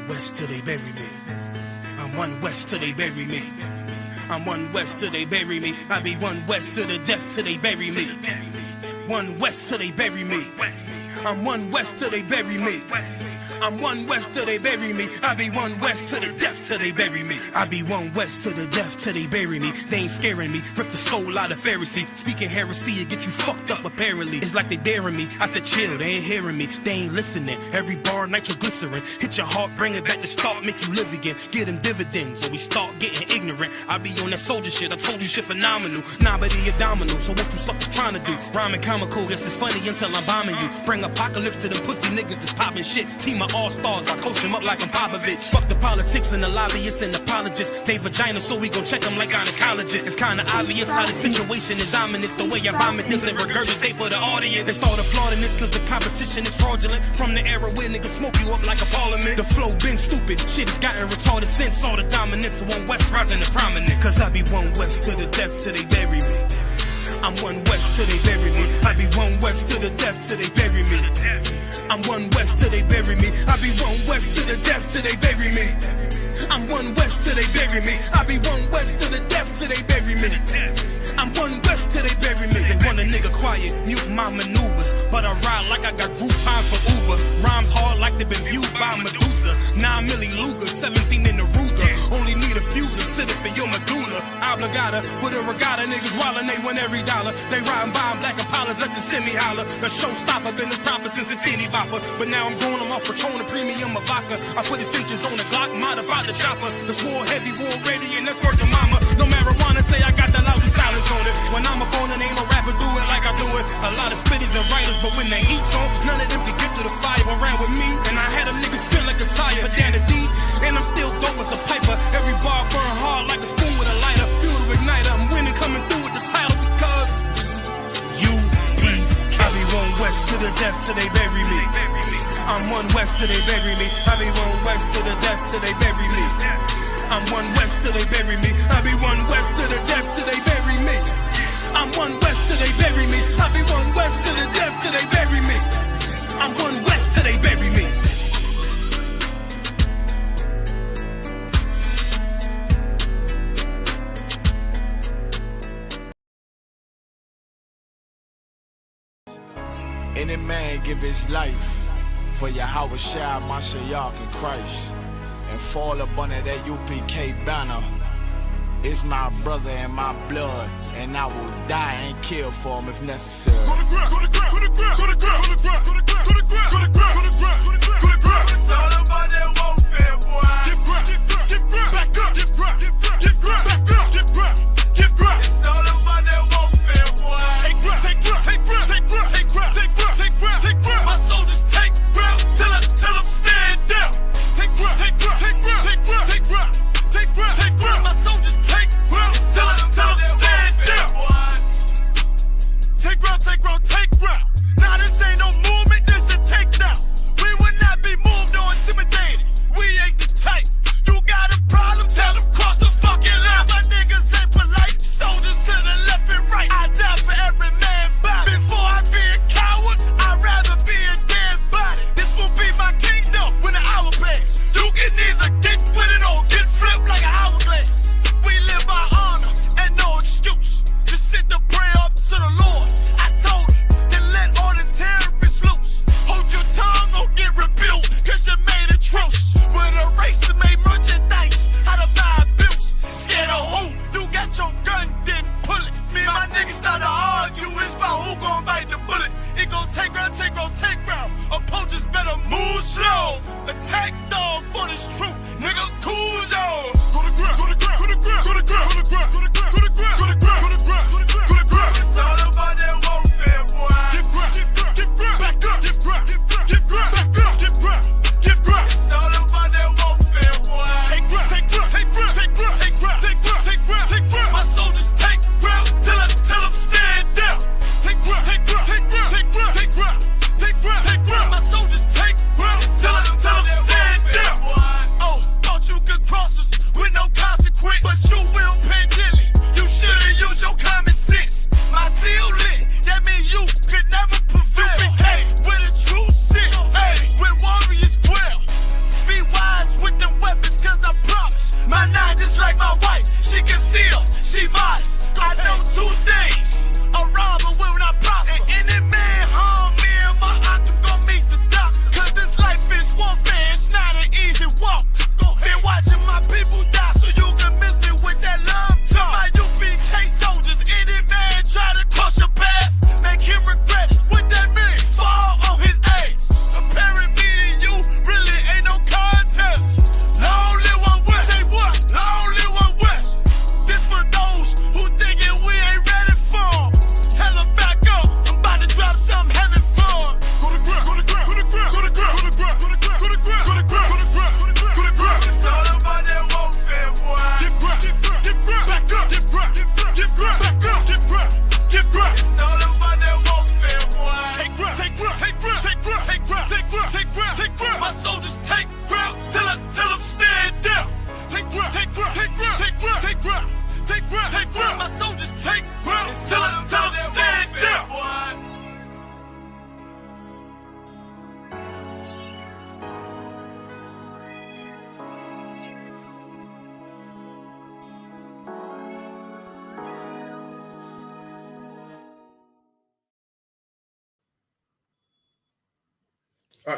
one west till they bury me. I'm one west till they bury me. I'm one west till they bury me. I be one west to the death till they bury me. One west till they bury me. I'm one west till they bury me. I'm one west till they bury me. I be one west to the death till they bury me. I be one west to the death till they bury me. They ain't scaring me. Rip the soul out of Pharisee. Speaking heresy, it get you fucked up apparently. It's like they daring me. I said chill, they ain't hearing me. They ain't listening. Every bar nitroglycerin. Hit your heart, bring it back to start, make you live again. Get them dividends or we start getting ignorant. I be on that soldier shit. I told you shit phenomenal. Nah, but he a domino. So what you suckers trying to do? Rhyming comical, guess it's funny until I'm bombing you. Bring apocalypse to them pussy niggas that's popping shit. Team of all-stars, I coach them up like I'm Popovich. Fuck the politics and the lobbyists and apologists. They vagina, so we gon' check them like gynecologists. It's kinda obvious how the situation is ominous. The way I vomit this and regurgitate for the audience. They start applauding this cause the competition is fraudulent. From the era where niggas smoke you up like a parliament. The flow been stupid, shit has gotten retarded since. All the dominance of one west rising to prominent. Cause I be one west to the death till they bury me. I'm one west till they bury me. I be one west to the death till they bury me. I'm one west till they bury me. I be one west to the death till they bury me. I'm one west till they bury me. I be one west to the death till they bury me. I'm one west till they bury me. They want a nigga quiet, mute my maneuvers, but I ride like I got Groupon for Uber. Rhymes hard like they been viewed by Medusa. 9 milli Luger, 17 in the Ruger. Only need a few to sit up in your medulla. Obligata for the regatta, niggas wildin', they win every dollar. They riding by in black Impalas, let the semi holler. The showstopper been this proper since the teeny bopper. But now I'm growing them off Patron, a premium of vodka. I put extensions on the Glock, modified the chopper. The swore heavy, war ready, and that's worth the mama. No marijuana, say I got the loudest silence on it. When I'm up on it, ain't no rapper do it like I do it. A lot of spitties and writers, but when they heat's on, none of them can get through the fire around with me. And I had a nigga spin like a tire, but down the deep, and I'm still dope as a piper. Every bar burn hard like a spoon with a lighter. Fuel to igniter, I'm winning, coming through with the title because UPK. I be one west to the death till they bury me. I'm one west till they bury me. I be one west to the death till they bury me. I'm one west till they bury me. I be one west to the death till they bury me. I'm one west till they bury me. I be one west to the death till they bury me. I'm one west till they bury me. Any man give his life for Yahweh Shai, Mashiach, and Christ, and fall up under that UPK banner. It's my brother and my blood, and I will die and kill for him if necessary. Go to ground, go to ground, go to ground, go to ground, go to ground, go to ground, go to ground, go to ground, go to ground, go to ground. It's all about that warfare, boy. Give ground, give ground, back up, give ground, give ground, back up, give ground, give ground. It's all about that warfare, boy. Take ground, take ground, take ground, take ground, take ground, take ground, take ground, take ground. My soldiers take ground till them stand down. Take ground, take ground, take ground, take ground, take ground, take ground, take ground. My soldiers take ground till them stand down. Take ground, take ground, take ground. Nah, this ain't no movement, this a takedown. We would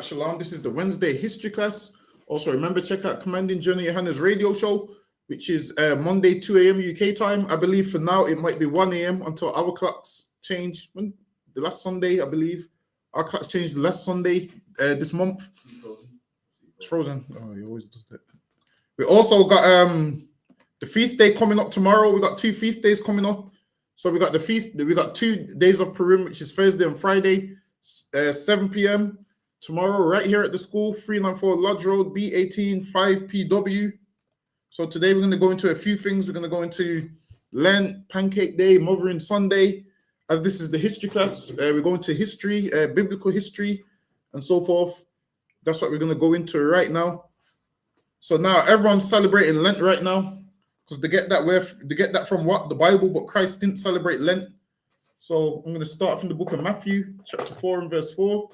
Shalom. This is the Wednesday history class. Also, remember, check out Commanding Journey Johanna's radio show, which is Monday, 2 a.m. UK time. I believe for now it might be 1 a.m. until our clocks change. When the last Sunday, I believe, our clocks changed the last Sunday this month. It's frozen. Oh, he always does that. We also got the feast day coming up tomorrow. We got 2 feast days coming up. So we got the feast. We got 2 days of Purim, which is Thursday and Friday, 7 p.m. tomorrow, right here at the school, 394 Lodge Road, B18 5PW. So today we're going to go into a few things. We're going to go into Lent, Pancake Day, Mothering Sunday. As this is the history class, we're going to history, biblical history, and so forth. That's what we're going to go into right now. So now everyone's celebrating Lent right now because they get that from what? The Bible, but Christ didn't celebrate Lent. So I'm going to start from the book of Matthew, chapter 4 and verse 4.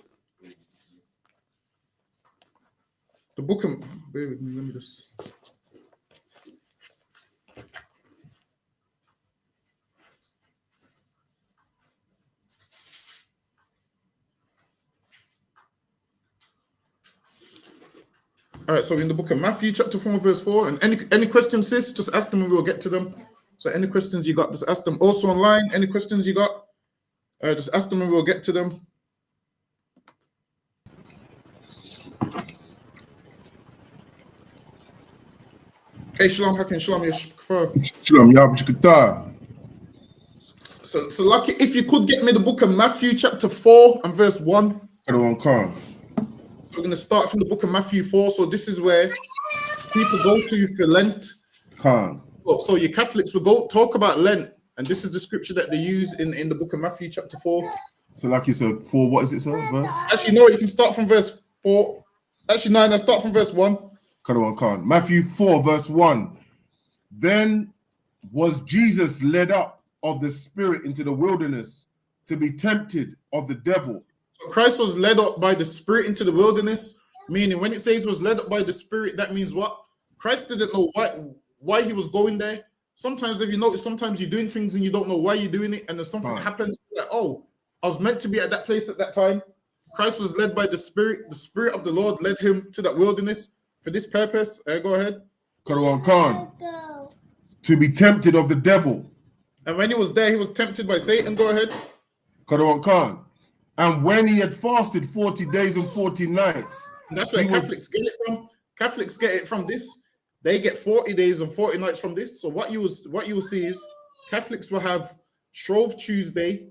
The book of, bear with me, let me just. All right, so in the book of Matthew, chapter 4, verse 4, and any questions, sis, just ask them and we'll get to them. So any questions you got, just ask them. Also online, any questions you got, just ask them and we'll get to them. Hey, Shalom, Hakim, Shalom, Shalom, Yabashikata. So lucky, if you could get me the book of Matthew, chapter 4 and verse 1. We're going to start from the book of Matthew 4. So this is where people go to for Lent. So your Catholics will go talk about Lent. And this is the scripture that they use in the book of Matthew chapter 4. So like you said, 4, what is it, sir? Verse? Actually, no, you can start from verse 4. Actually, no, start from verse 1. Matthew 4, verse 1. Then was Jesus led up of the Spirit into the wilderness to be tempted of the devil. So Christ was led up by the Spirit into the wilderness, meaning when it says was led up by the Spirit, that means what? Christ didn't know why he was going there. Sometimes, if you notice, sometimes you're doing things and you don't know why you're doing it, and then something happens like, oh, I was meant to be at that place at that time. Christ was led by the Spirit. The Spirit of the Lord led him to that wilderness for this purpose. Go ahead. To be tempted of the devil. And when he was there, he was tempted by Satan. Go ahead. And when he had fasted 40 days and 40 nights. And that's where Catholics get it from. Catholics get it from this. They get 40 days and 40 nights from this. So what you will see is Catholics will have Shrove Tuesday,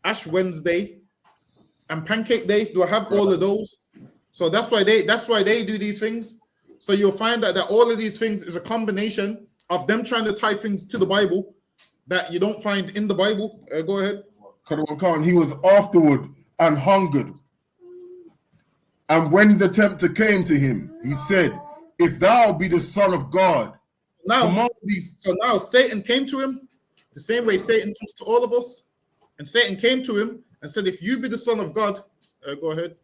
Ash Wednesday, and Pancake Day. They'll have all of those. So that's why they do these things. So you'll find that all of these things is a combination of them trying to tie things to the Bible that you don't find in the Bible. Go ahead. He was afterward and hungered. And when the tempter came to him, he said, if thou be the Son of God. Now Satan came to him the same way Satan comes to all of us. And Satan came to him and said, if you be the Son of God, go ahead.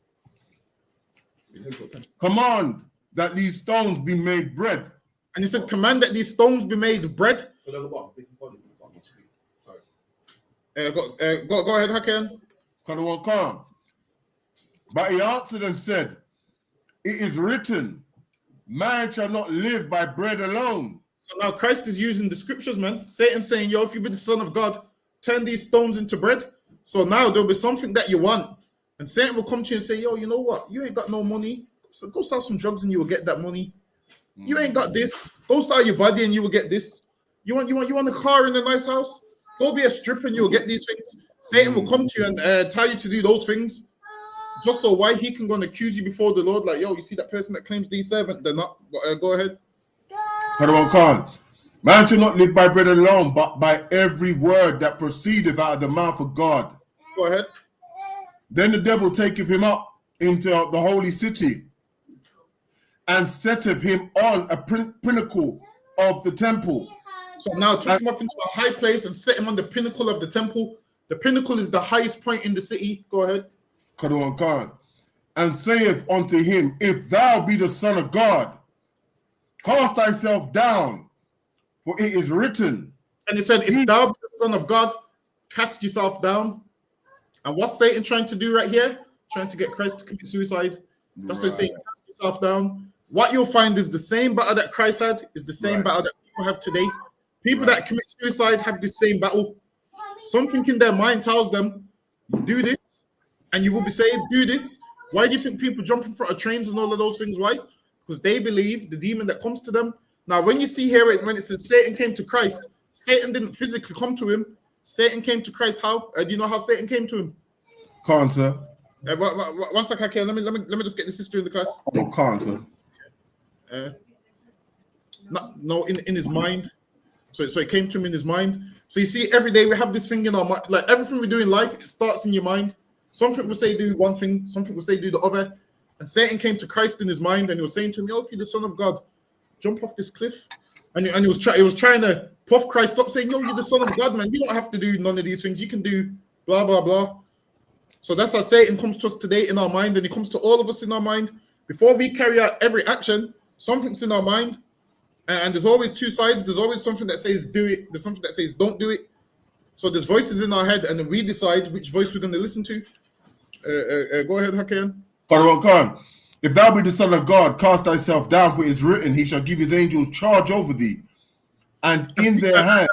Command that these stones be made bread. And he said, command that these stones be made bread. Go ahead, Hakan. But he answered and said, it is written, man shall not live by bread alone. So now Christ is using the scriptures, man. Satan's saying, yo, if you be the Son of God, turn these stones into bread. So now there'll be something that you want. And Satan will come to you and say, yo, you know what? You ain't got no money. So go sell some drugs and you will get that money. You ain't got this. Go sell your body and you will get this. You want a car in a nice house? Go be a stripper and you'll get these things. Satan will come to you and tell you to do those things. Just so why he can go and accuse you before the Lord, like, yo, you see that person that claims these servant, they're not. Go ahead. Man shall not live by bread alone, but by every word that proceedeth out of the mouth of God. Go ahead. Then the devil taketh him up into the holy city and setteth him on a pinnacle of the temple. So now took him up into a high place and set him on the pinnacle of the temple. The pinnacle is the highest point in the city. Go ahead. And saith unto him, if thou be the Son of God, cast thyself down, for it is written. And he said, if thou be the Son of God, cast yourself down. And what's Satan trying to do right here? Trying to get Christ to commit suicide. That's what it's saying. Cast yourself down. What you'll find is the same battle that Christ had is the same battle that people have today. People that commit suicide have the same battle. Something in their mind tells them, do this and you will be saved. Do this. Why do you think people jump in front of trains and all of those things? Why? Because they believe the demon that comes to them. Now, when you see here, when it says Satan came to Christ, Satan didn't physically come to him. Satan came to Christ. How? Do you know how Satan came to him? Can't, sir. One second, okay. Let me just get the sister in the class. Oh, can't, sir. No, in his mind. So it came to him in his mind. So you see, every day we have this thing in our mind. Like everything we do in life, it starts in your mind. Something will say do one thing, something will say do the other. And Satan came to Christ in his mind, and he was saying to him, "Yo, if you're the Son of God, jump off this cliff." And he was trying to puff Christ up, saying, "Yo, you're the Son of God, man. You don't have to do none of these things. You can do blah blah blah." So that's how Satan comes to us today in our mind, and he comes to all of us in our mind. Before we carry out every action, something's in our mind, and there's always two sides. There's always something that says do it. There's something that says don't do it. So there's voices in our head, and then we decide which voice we're going to listen to. Go ahead, Hakan. If thou be the Son of God, cast thyself down, for it is written, he shall give his angels charge over thee, and in their hand.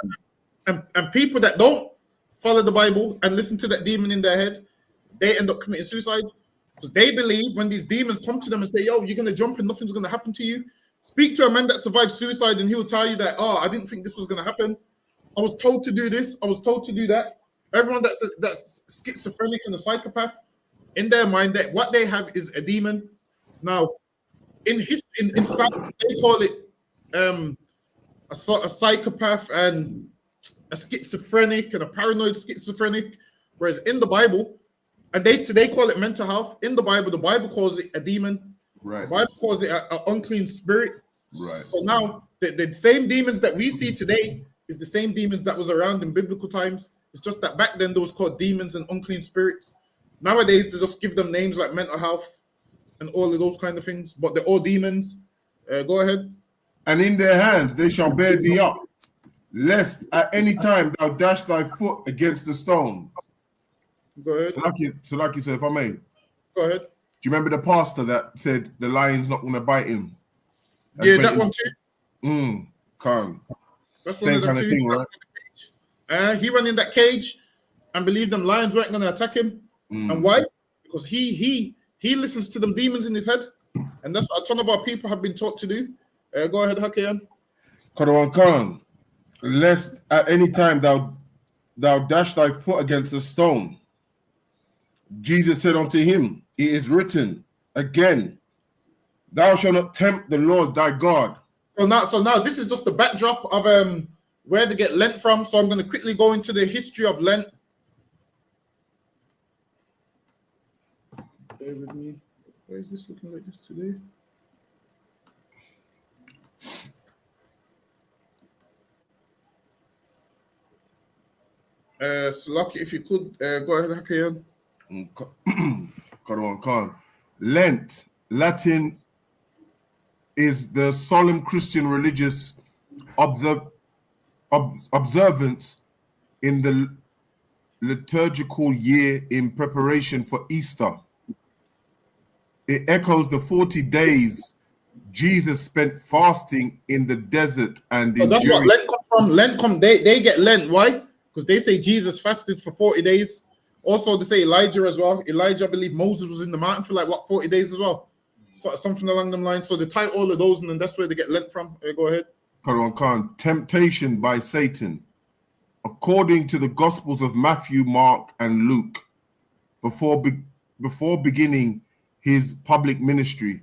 And people that don't follow the Bible and listen to that demon in their head, they end up committing suicide because they believe when these demons come to them and say, "Yo, you're going to jump and nothing's going to happen to you." Speak to a man that survived suicide and he will tell you that, "Oh, I didn't think this was going to happen. I was told to do this. I was told to do that." Everyone that's schizophrenic and a psychopath, in their mind, that what they have is a demon. Now, in science, they call it a psychopath and a schizophrenic and a paranoid schizophrenic, whereas in the Bible, and they call it mental health. In the Bible calls it a demon. Right. The Bible calls it an unclean spirit. Right. So now, the same demons that we see today is the same demons that was around in biblical times. It's just that back then those called demons and unclean spirits. Nowadays, they just give them names like mental health and all of those kind of things, but they're all demons. Go ahead. And in their hands they shall bear thee up, lest at any time thou dash thy foot against the stone. Go ahead. So like you said, if I may. Go ahead. Do you remember the pastor that said the lion's not going to bite him? Yeah, that one too. Can't. That's Same one of them kind of too. thing, right? He went in that cage and believed them lions weren't going to attack him. And why? Because he listens to them demons in his head, and that's what a ton of our people have been taught to do. Go ahead, Hakian. Khan, lest at any time thou dash thy foot against a stone. Jesus said unto him, it is written again, thou shalt not tempt the Lord thy God. So now this is just the backdrop of where to get Lent from. So I'm going to quickly go into the history of Lent. Bear with me. Why is this looking like this today? Lucky, if you could go ahead, Hakian. Khan. Lent, Latin, is the solemn Christian religious observance in the liturgical year in preparation for Easter. It echoes the 40 days Jesus spent fasting in the desert and so that's what Lent come from. They get Lent. Why? Because they say Jesus fasted for 40 days. Also, they say Elijah as well. Elijah, I believe Moses was in the mountain for like 40 days as well. So something along them lines. So they tie all of those, and then that's where they get Lent from. Go ahead. Khan. Temptation by Satan. According to the Gospels of Matthew, Mark, and Luke, before beginning his public ministry,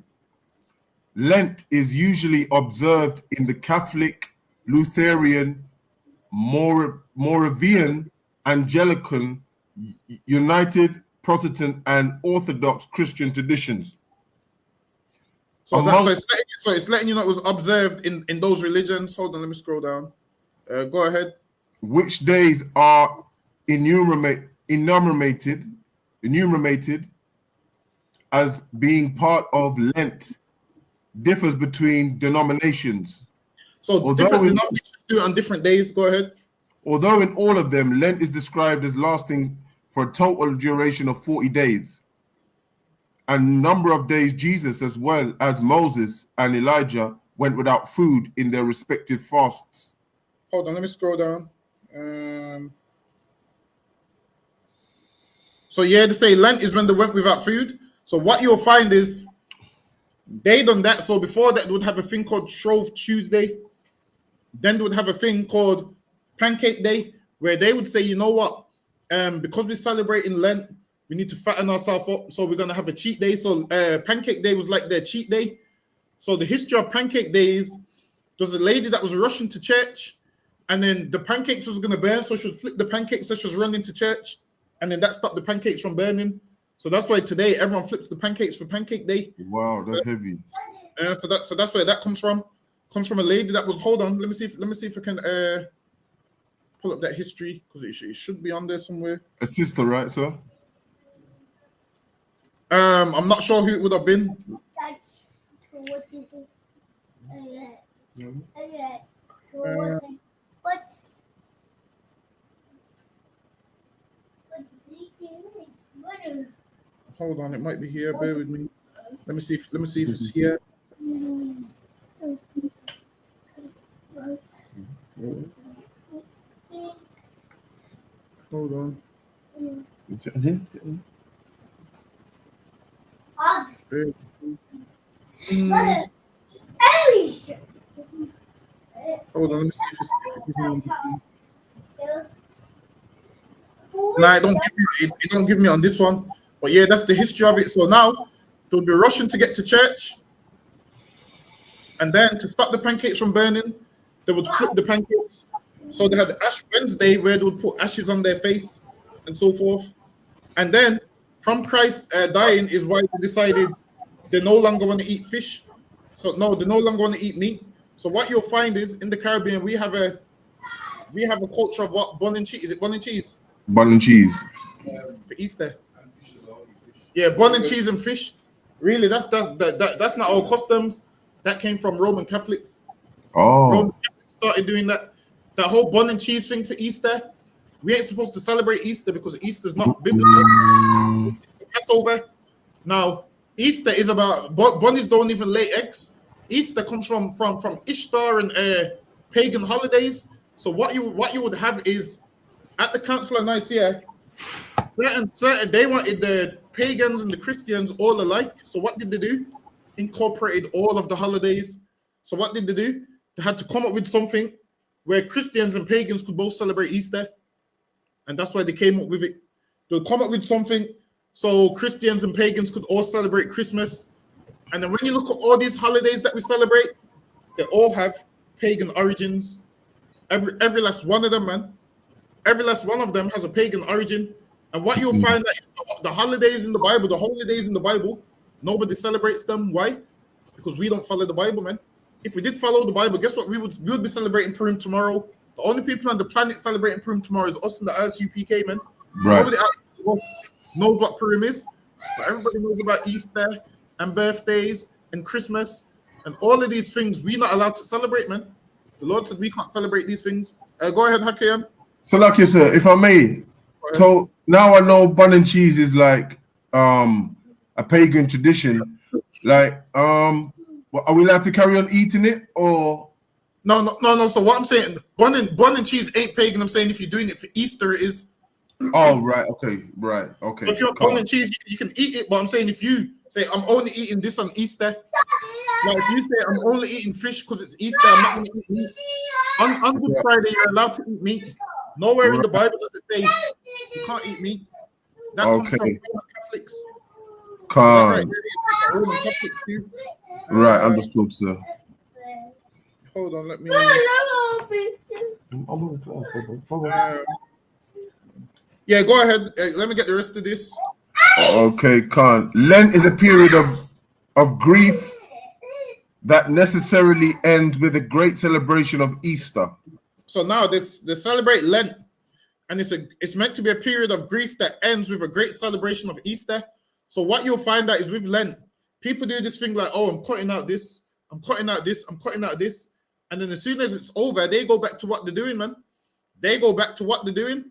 Lent is usually observed in the Catholic, Lutheran, Moravian, Anglican, United, Protestant, and Orthodox Christian traditions. So it's letting you know it was observed in those religions. Hold on, let me scroll down. Go ahead. Which days are enumerated as being part of Lent differs between denominations. So different denominations do it on different days. Go ahead. Although in all of them, Lent is described as lasting for a total duration of 40 days. and a number of days Jesus, as well as Moses and Elijah, went without food in their respective fasts. Hold on, let me scroll down. So yeah, they say Lent is when they went without food. So what you'll find is they done that. So before that, they would have a thing called Shrove Tuesday. Then they would have a thing called Pancake Day, where they would say, you know what? Because we're celebrating Lent, we need to fatten ourselves up. So we're gonna have a cheat day. So Pancake Day was like their cheat day. So the history of Pancake Day is there was a lady that was rushing to church, and then the pancakes was gonna burn, so she would flip the pancakes so she was running to church, and then that stopped the pancakes from burning. So that's why today everyone flips the pancakes for Pancake Day. Wow, that's heavy. So that's where that comes from. Comes from a lady that was. Hold on, let me see if I can pull up that history, because it should be on there somewhere. A sister, right, sir? I'm not sure who it would have been. Hold on, it might be here. Bear with me. Let me see if it's here. Hold on. Hold on, let me see if it gives me on this one. Nah, it don't give me on this one. But yeah, that's the history of it. So now they'll be rushing to get to church, and then to stop the pancakes from burning, they would flip the pancakes. So they had Ash Wednesday, where they would put ashes on their face and so forth. And then from Christ dying is why they decided they no longer want to eat fish. So no, they no longer want to eat meat. So what you'll find is in the Caribbean we have a culture of what, bun and cheese. Is it bun and cheese? Bun and cheese. For Easter. Yeah, bun and cheese and fish. Really, that's not our customs. That came from Roman Catholics. Oh. Roman Catholics started doing that whole bun and cheese thing for Easter. We ain't supposed to celebrate Easter because Easter's not biblical. Passover. Now, Easter is about bunnies don't even lay eggs. Easter comes from Ishtar and pagan holidays. So what you would have is at the Council of Nicaea, certain they wanted the pagans and the Christians all alike. So what did they do? Incorporated all of the holidays. So what did they do? They had to come up with something where Christians and pagans could both celebrate Easter. And that's why they came up with it. They'll come up with something so Christians and pagans could all celebrate Christmas. And then when you look at all these holidays that we celebrate, they all have pagan origins. Every last one of them, man. Every last one of them has a pagan origin. And what you'll find that the holidays in the Bible, nobody celebrates them. Why? Because we don't follow the Bible, man. If we did follow the Bible, guess what? We would be celebrating Purim tomorrow. The only people on the planet celebrating Purim tomorrow is us and the ISUPK, man. Right. Nobody else knows what Purim is, but everybody knows about Easter and birthdays and Christmas and all of these things. We're not allowed to celebrate, man. The Lord said we can't celebrate these things. Go ahead, Hakim. So, like you sir, if I may, so now I know bun and cheese is like a pagan tradition. Like, are we allowed to carry on eating it or? No. So what I'm saying, bun and cheese ain't pagan. I'm saying if you're doing it for Easter, it is. Oh, right. Okay. Right. Okay. If you're bun and cheese, you can eat it. But I'm saying if you say I'm only eating this on Easter, like if you say I'm only eating fish because it's Easter, I'm not going to eat meat. On Good Friday, you're allowed to eat meat. Nowhere in the Bible does it say you can't eat meat. That comes from Roman Catholics. Roman Catholics too. Right. Understood, sir. Hold on, let me. Yeah, go ahead. Let me get the rest of this. Okay, Khan. Lent is a period of grief that necessarily ends with a great celebration of Easter. So now they celebrate Lent, and it's meant to be a period of grief that ends with a great celebration of Easter. So what you'll find out is with Lent, people do this thing like, oh, I'm cutting out this, I'm cutting out this, I'm cutting out this. And then as soon as it's over, they go back to what they're doing, man. They go back to what they're doing.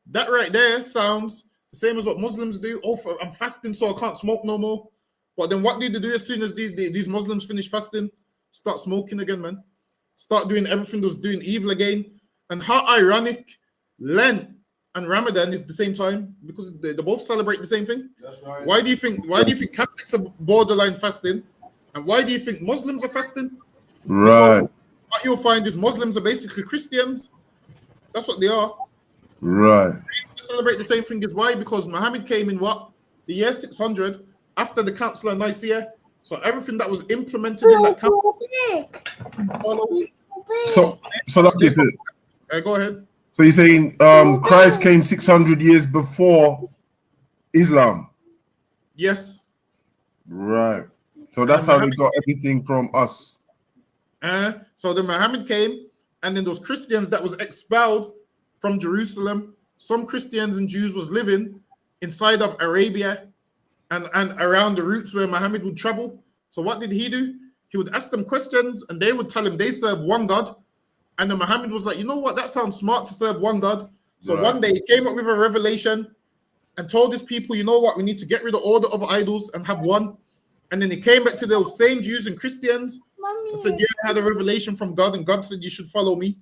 That right there sounds the same as what Muslims do. Oh, I'm fasting, so I can't smoke no more. But then what do they do as soon as these Muslims finish fasting? Start smoking again, man. Start doing everything that's doing evil again. And how ironic, Lent and Ramadan is the same time, because they both celebrate the same thing. That's right. Why do you think Catholics are borderline fasting? And why do you think Muslims are fasting? Right. Because what you'll find is Muslims are basically Christians. That's what they are. Right. They celebrate the same thing as why? Because Muhammad came in what? The year 600 after the Council of Nicaea. So everything that was implemented in that council. So like this, Go ahead. so you're saying Christ came 600 years before Islam. Yes. Right. So that's how they got everything from us. So then Muhammad came, and then those Christians that was expelled from Jerusalem. Some Christians and Jews was living inside of Arabia and around the routes where Muhammad would travel. So what did he do? He would ask them questions, and they would tell him they serve one God. And then Muhammad was like, you know what? That sounds smart to serve one God. So one day he came up with a revelation and told his people, you know what? We need to get rid of all the other idols and have one. And then he came back to those same Jews and Christians and said, yeah, I had a revelation from God, and God said, you should follow me.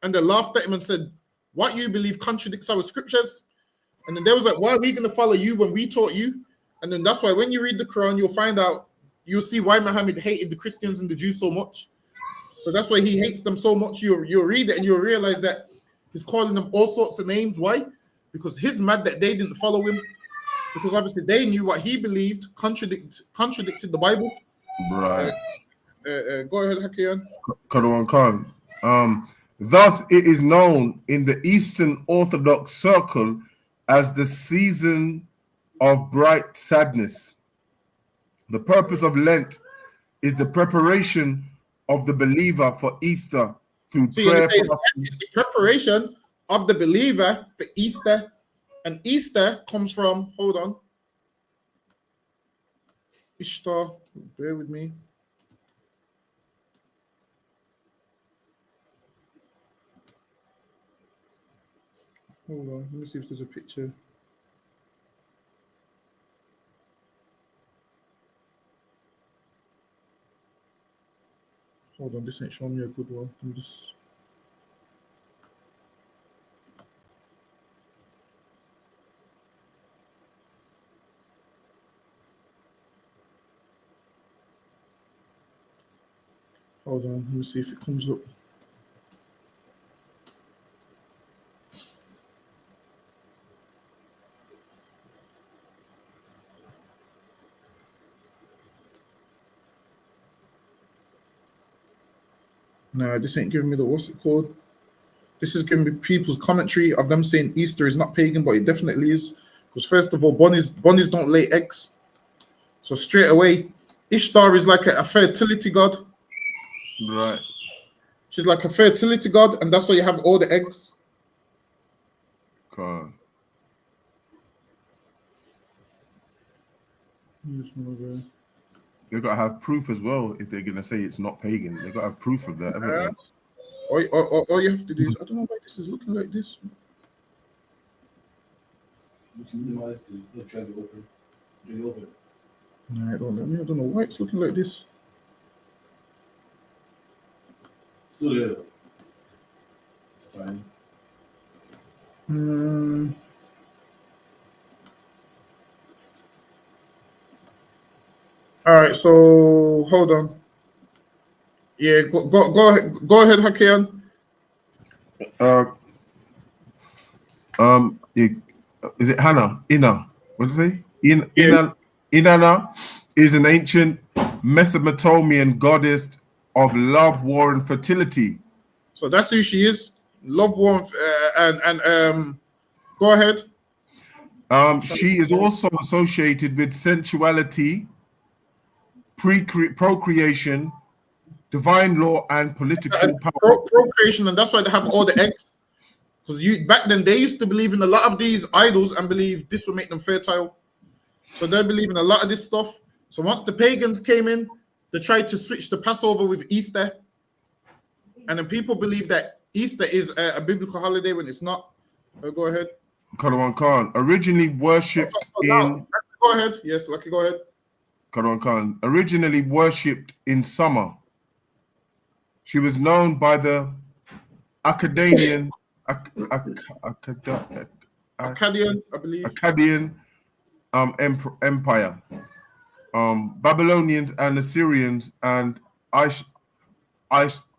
And they laughed at him and said, what you believe contradicts our scriptures. And then they was like, why are we going to follow you when we taught you? And then that's why when you read the Quran, you'll find out, you'll see why Muhammad hated the Christians and the Jews so much. So that's why he hates them so much. You'll read it and you'll realize that he's calling them all sorts of names. Why? Because he's mad that they didn't follow him. Because obviously they knew what he believed contradicted the Bible. Right. Go ahead, Hakian. Karawan Khan. Thus, it is known in the Eastern Orthodox circle as the season of bright sadness. The purpose of Lent is the preparation of the believer for Easter through prayer. It's the preparation of the believer for Easter. And Easter comes from, hold on, Ishtar, bear with me. Hold on, let me see if there's a picture. Hold on, this ain't showing me a good one. I'm just... Hold on, let me see if it comes up. No, this ain't giving me the, what's it called? This is giving me people's commentary of them saying Easter is not pagan, but it definitely is. Because first of all, bunnies don't lay eggs. So straight away, Ishtar is like a fertility god. Right. She's like a fertility god, and that's why you have all the eggs. God. They've got to have proof as well if they're going to say it's not pagan. They've got to have proof of that, haven't they? All you have to do is, I don't know why this is looking like this. No, I don't know why it's looking like this. It's fine. All right, so hold on. Yeah, go ahead, Hakian. Is it Hannah? Inna? What did you say? Inanna is an ancient Mesopotamian goddess of love, war, and fertility. So that's who she is. Love, war, and go ahead. She is also associated with sensuality, procreation, divine law, and political power. Procreation, and that's why they have all the eggs. Because back then they used to believe in a lot of these idols and believe this will make them fertile. So they believe in a lot of this stuff. So once the pagans came in, they tried to switch the Passover with Easter. And then people believe that Easter is a biblical holiday when it's not. Go ahead. Karawan Khan, originally worshipped in... Go ahead. Yes, Lucky, go ahead. Quran Khan, originally worshipped in summer. She was known by the Akkadian Akkadian, I believe. Akkadian empire, Babylonians and Assyrians and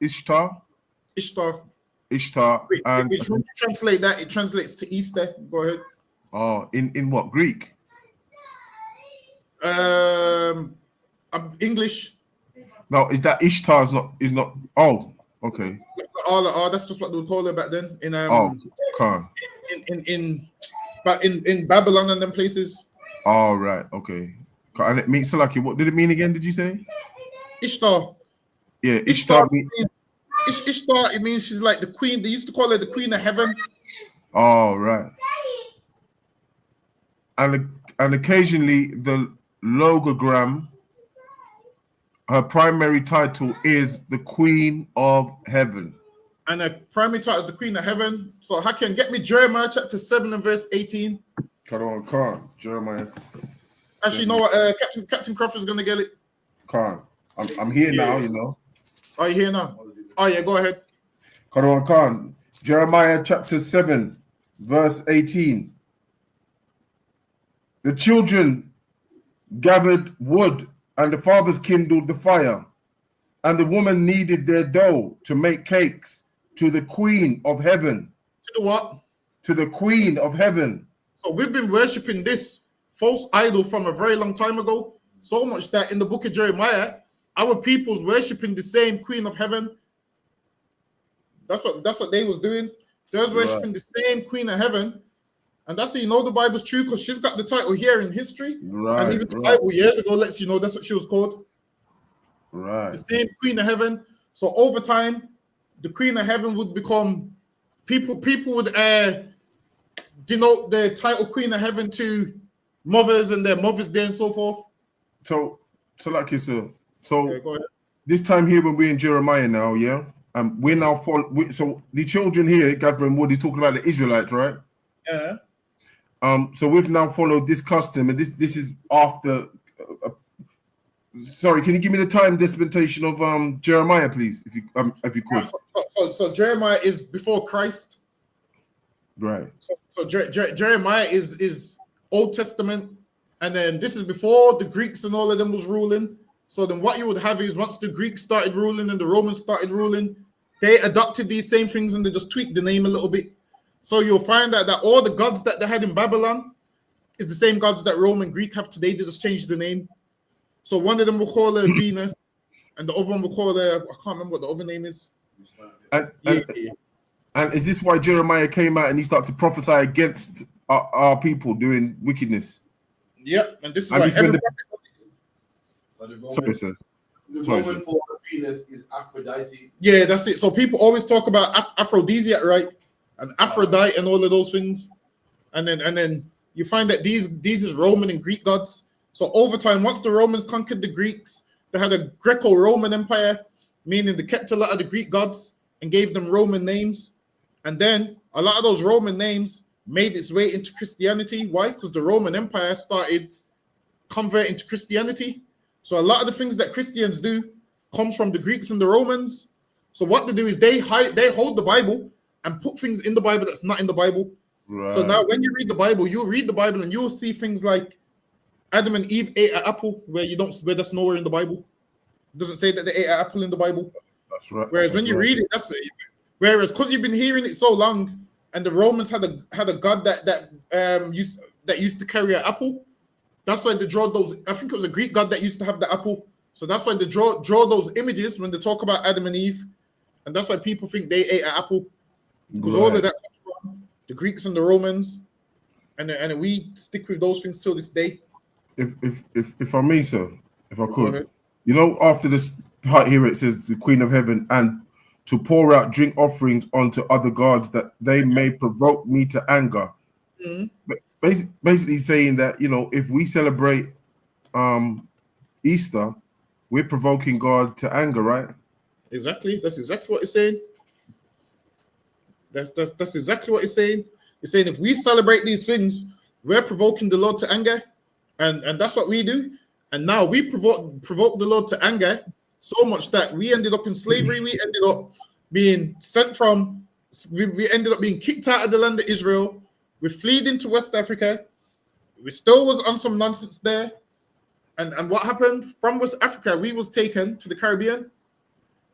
Ishtar, Wait, and which when you translate that, it translates to Easter. Go ahead. in what, Greek? English. No, is that Ishtar? Is not. Oh, okay. That's just what they would call it back then. In Khan. in Babylon and them places. All right, okay. And it means Salaki. What did it mean again? Did you say? Ishtar. Yeah, Ishtar. Ishtar. It means she's like the queen. They used to call her the queen of heaven. All right. And occasionally the logogram. Her primary title is the Queen of Heaven. And her primary title is the Queen of Heaven. So Hakim, get me Jeremiah chapter 7 and verse 18. Khan. Jeremiah. Actually, you know what? Captain Crawford's gonna get it. Khan. I'm here now, you know. Are you here now? Oh yeah, go ahead. Khan. Jeremiah chapter 7, verse 18. The children gathered wood, and the fathers kindled the fire, and the woman kneaded their dough to make cakes to the Queen of Heaven. To the what? To the Queen of Heaven. So we've been worshiping this false idol from a very long time ago, so much that in the book of Jeremiah, our people's worshiping the same Queen of Heaven. That's what they was doing. They was worshiping the same Queen of Heaven. And that's how you know the Bible's true, because she's got the title here in history. Right. And even the Bible years ago lets you know that's what she was called. Right. The same Queen of Heaven. So over time, the Queen of Heaven would become people would denote the title Queen of Heaven to mothers and their Mother's Day and so forth. So like you said, so Okay, go ahead. this time here when we're in Jeremiah now, yeah, and we're now so the children here, gathering wood, he's talking about the Israelites, right? Yeah. So we've now followed this custom, and this is after. Sorry, can you give me the time dispensation of Jeremiah, please, if you could? So Jeremiah is before Christ. Right. So Jeremiah is Old Testament, and then this is before the Greeks and all of them was ruling. So then what you would have is once the Greeks started ruling and the Romans started ruling, they adopted these same things and they just tweaked the name a little bit. So you'll find that all the gods that they had in Babylon is the same gods that Rome and Greek have today. They just changed the name. So one of them will call her Venus, and the other one will call her, I can't remember what the other name is. And is this why Jeremiah came out and he started to prophesy against our people doing wickedness? Yep, and this is And why this when everybody. Sorry, sir. The Sorry, Roman sir. form of Venus is Aphrodite. Yeah, that's it. So people always talk about aphrodisiac, right? And Aphrodite and all of those things. And then you find that these is Roman and Greek gods. So over time, once the Romans conquered the Greeks, they had a Greco-Roman Empire, meaning they kept a lot of the Greek gods and gave them Roman names. And then a lot of those Roman names made its way into Christianity. Why? Because the Roman Empire started converting to Christianity. So a lot of the things that Christians do comes from the Greeks and the Romans. So what they do is they hold the Bible and put things in the Bible that's not in the Bible. Right. So now when you read the Bible, you'll read the Bible and you'll see things like Adam and Eve ate an apple where that's nowhere in the Bible. It doesn't say that they ate an apple in the Bible. That's right. Whereas when you read it, whereas because you've been hearing it so long, and the Romans had a god that used to carry an apple. That's why they draw those. I think it was a Greek god that used to have the apple. So that's why they draw those images when they talk about Adam and Eve, and that's why people think they ate an apple, because all of that comes from the Greeks and the Romans, and we stick with those things till this day. If I may, sir, if I could, you know, after this part here, it says the Queen of Heaven, and to pour out drink offerings onto other gods that they may provoke me to anger. Mm-hmm. But basically saying that, you know, if we celebrate Easter, we're provoking God to anger, right? Exactly. That's exactly what it's saying. That's exactly what it's saying. It's saying if we celebrate these things, we're provoking the Lord to anger. And that's what we do. And now we provoked the Lord to anger so much that we ended up in slavery. We ended up being sent from, we ended up being kicked out of the land of Israel. We fled into West Africa. We still was on some nonsense there. And what happened? From West Africa, we was taken to the Caribbean.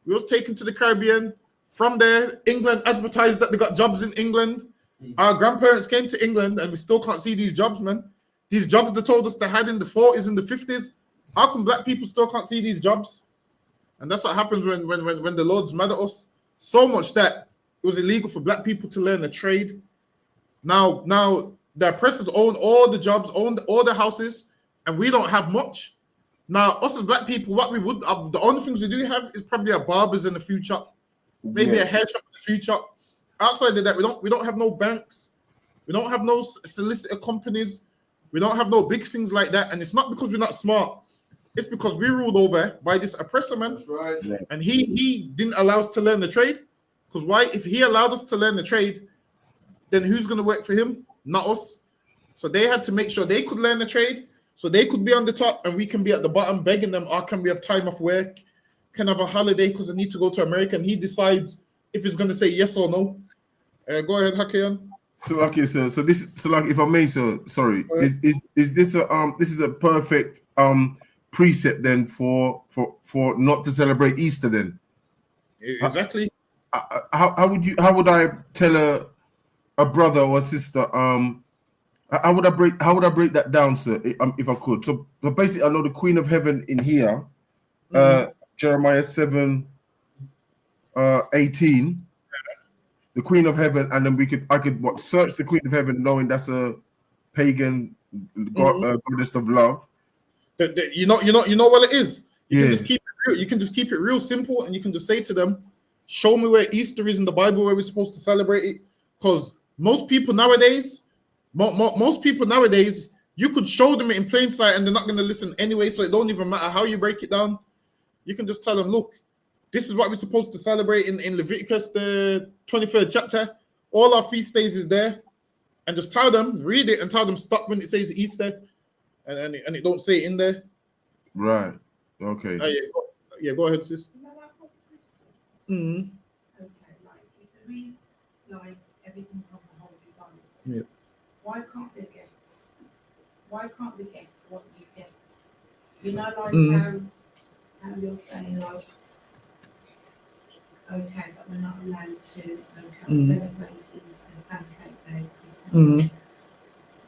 We was taken to the Caribbean. From there, England advertised that they got jobs in England. Our grandparents came to England and we still can't see these jobs, man. These jobs they told us they had in the 40s and the 50s. How come black people still can't see these jobs? And that's what happens when the Lord's mad at us. So much that it was illegal for black people to learn a trade. Now the oppressors own all the jobs, own all the houses, and we don't have much. Now, us as black people, what we would, the only things we do have is probably a barber's in the food shop, maybe a hair shop in the food shop. Outside of that, we don't have no banks, we don't have no solicitor companies, we don't have no big things like that. And it's not because we're not smart, it's because we're ruled over by this oppressor, man. That's right. And he didn't allow us to learn the trade. Because why? If he allowed us to learn the trade, then who's going to work for him? Not us. So they had to make sure they could learn the trade, so they could be on the top and we can be at the bottom begging them, oh, can we have time off work? Can I have a holiday because I need to go to America? And he decides if he's going to say yes or no. Go ahead, Hakian. So okay, so this, so like, if I may, so sorry, is this a this is a perfect precept then for not to celebrate Easter then? Exactly. How would I tell a brother or a sister how would I break that down, sir, if I could? So basically, I know the Queen of Heaven in here, Jeremiah 7, 18, the Queen of Heaven, and then I could search the Queen of Heaven, knowing that's a pagan goddess of love. You know what it is. You can Yeah. just keep it real. You can just keep it real simple, and you can just say to them, "Show me where Easter is in the Bible, where we're supposed to celebrate it." Because most people nowadays, you could show them it in plain sight, and they're not going to listen anyway. So it don't even matter how you break it down. You can just tell them, "Look, this is what we're supposed to celebrate in Leviticus, the 23rd chapter. All our feast days is there," and just tell them, read it, and tell them stop when it says Easter, and it don't say it in there. Right. Okay. Go ahead, sis. You know, like what Christian? Mm-hmm. Okay, like if they read like everything from the Holy Bible, Yeah. why can't they get what you get? You know, like how you're saying, like, okay, but we're not allowed to celebrate Easter, Pancake Day, Christmas.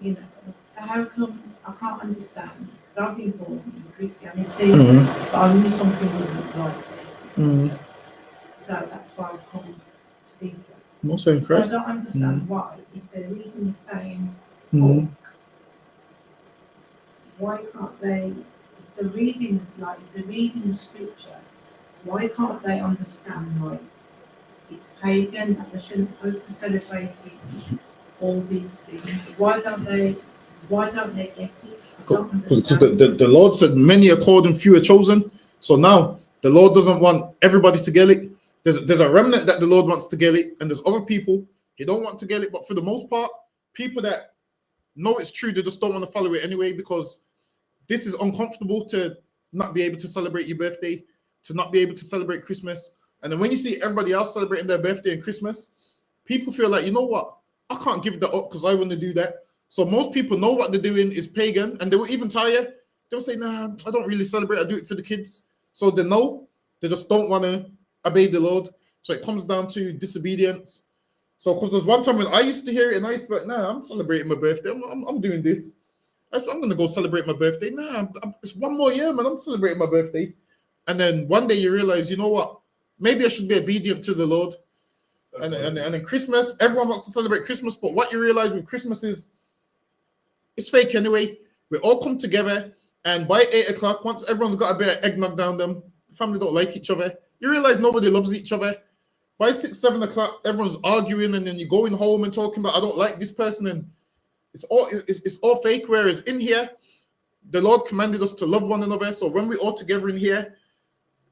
You know, so how come I can't understand? Because I've been born in Christianity, but I knew something wasn't right there. So that's why I've come to these places. I'm not saying So I Christ. don't understand why, if they're reading the same book, why can't they, if they're reading the scripture, why can't they understand, like, it's pagan, that they shouldn't be celebrating all these things? Why don't they get it? I don't Because understand. the Lord said, "Many are called and few are chosen." So now the Lord doesn't want everybody to get it. There's a remnant that the Lord wants to get it, and there's other people He don't want to get it. But for the most part, people that know it's true, they just don't want to follow it anyway, because this is uncomfortable to not be able to celebrate your birthday, to not be able to celebrate Christmas. And then when you see everybody else celebrating their birthday and Christmas, people feel like, you know what, I can't give that up because I want to do that. So most people know what they're doing is pagan, and they will even tell you, they will say, nah, I don't really celebrate, I do it for the kids. So they know, they just don't want to obey the Lord. So it comes down to disobedience. So because there's one time when I used to hear it and I used to be like, nah, I'm celebrating my birthday, I'm doing this. I'm going to go celebrate my birthday. Nah, it's one more year, man, I'm celebrating my birthday. And then one day you realize, you know what, maybe I should be obedient to the Lord. And then Christmas, everyone wants to celebrate Christmas, but what you realize with Christmas is, it's fake anyway. We all come together, and by 8 o'clock, once everyone's got a bit of eggnog down them, the family don't like each other, you realize nobody loves each other. By 6, 7 o'clock, everyone's arguing, and then you're going home and talking about, I don't like this person, and it's all fake. Whereas in here, the Lord commanded us to love one another. So when we're all together in here,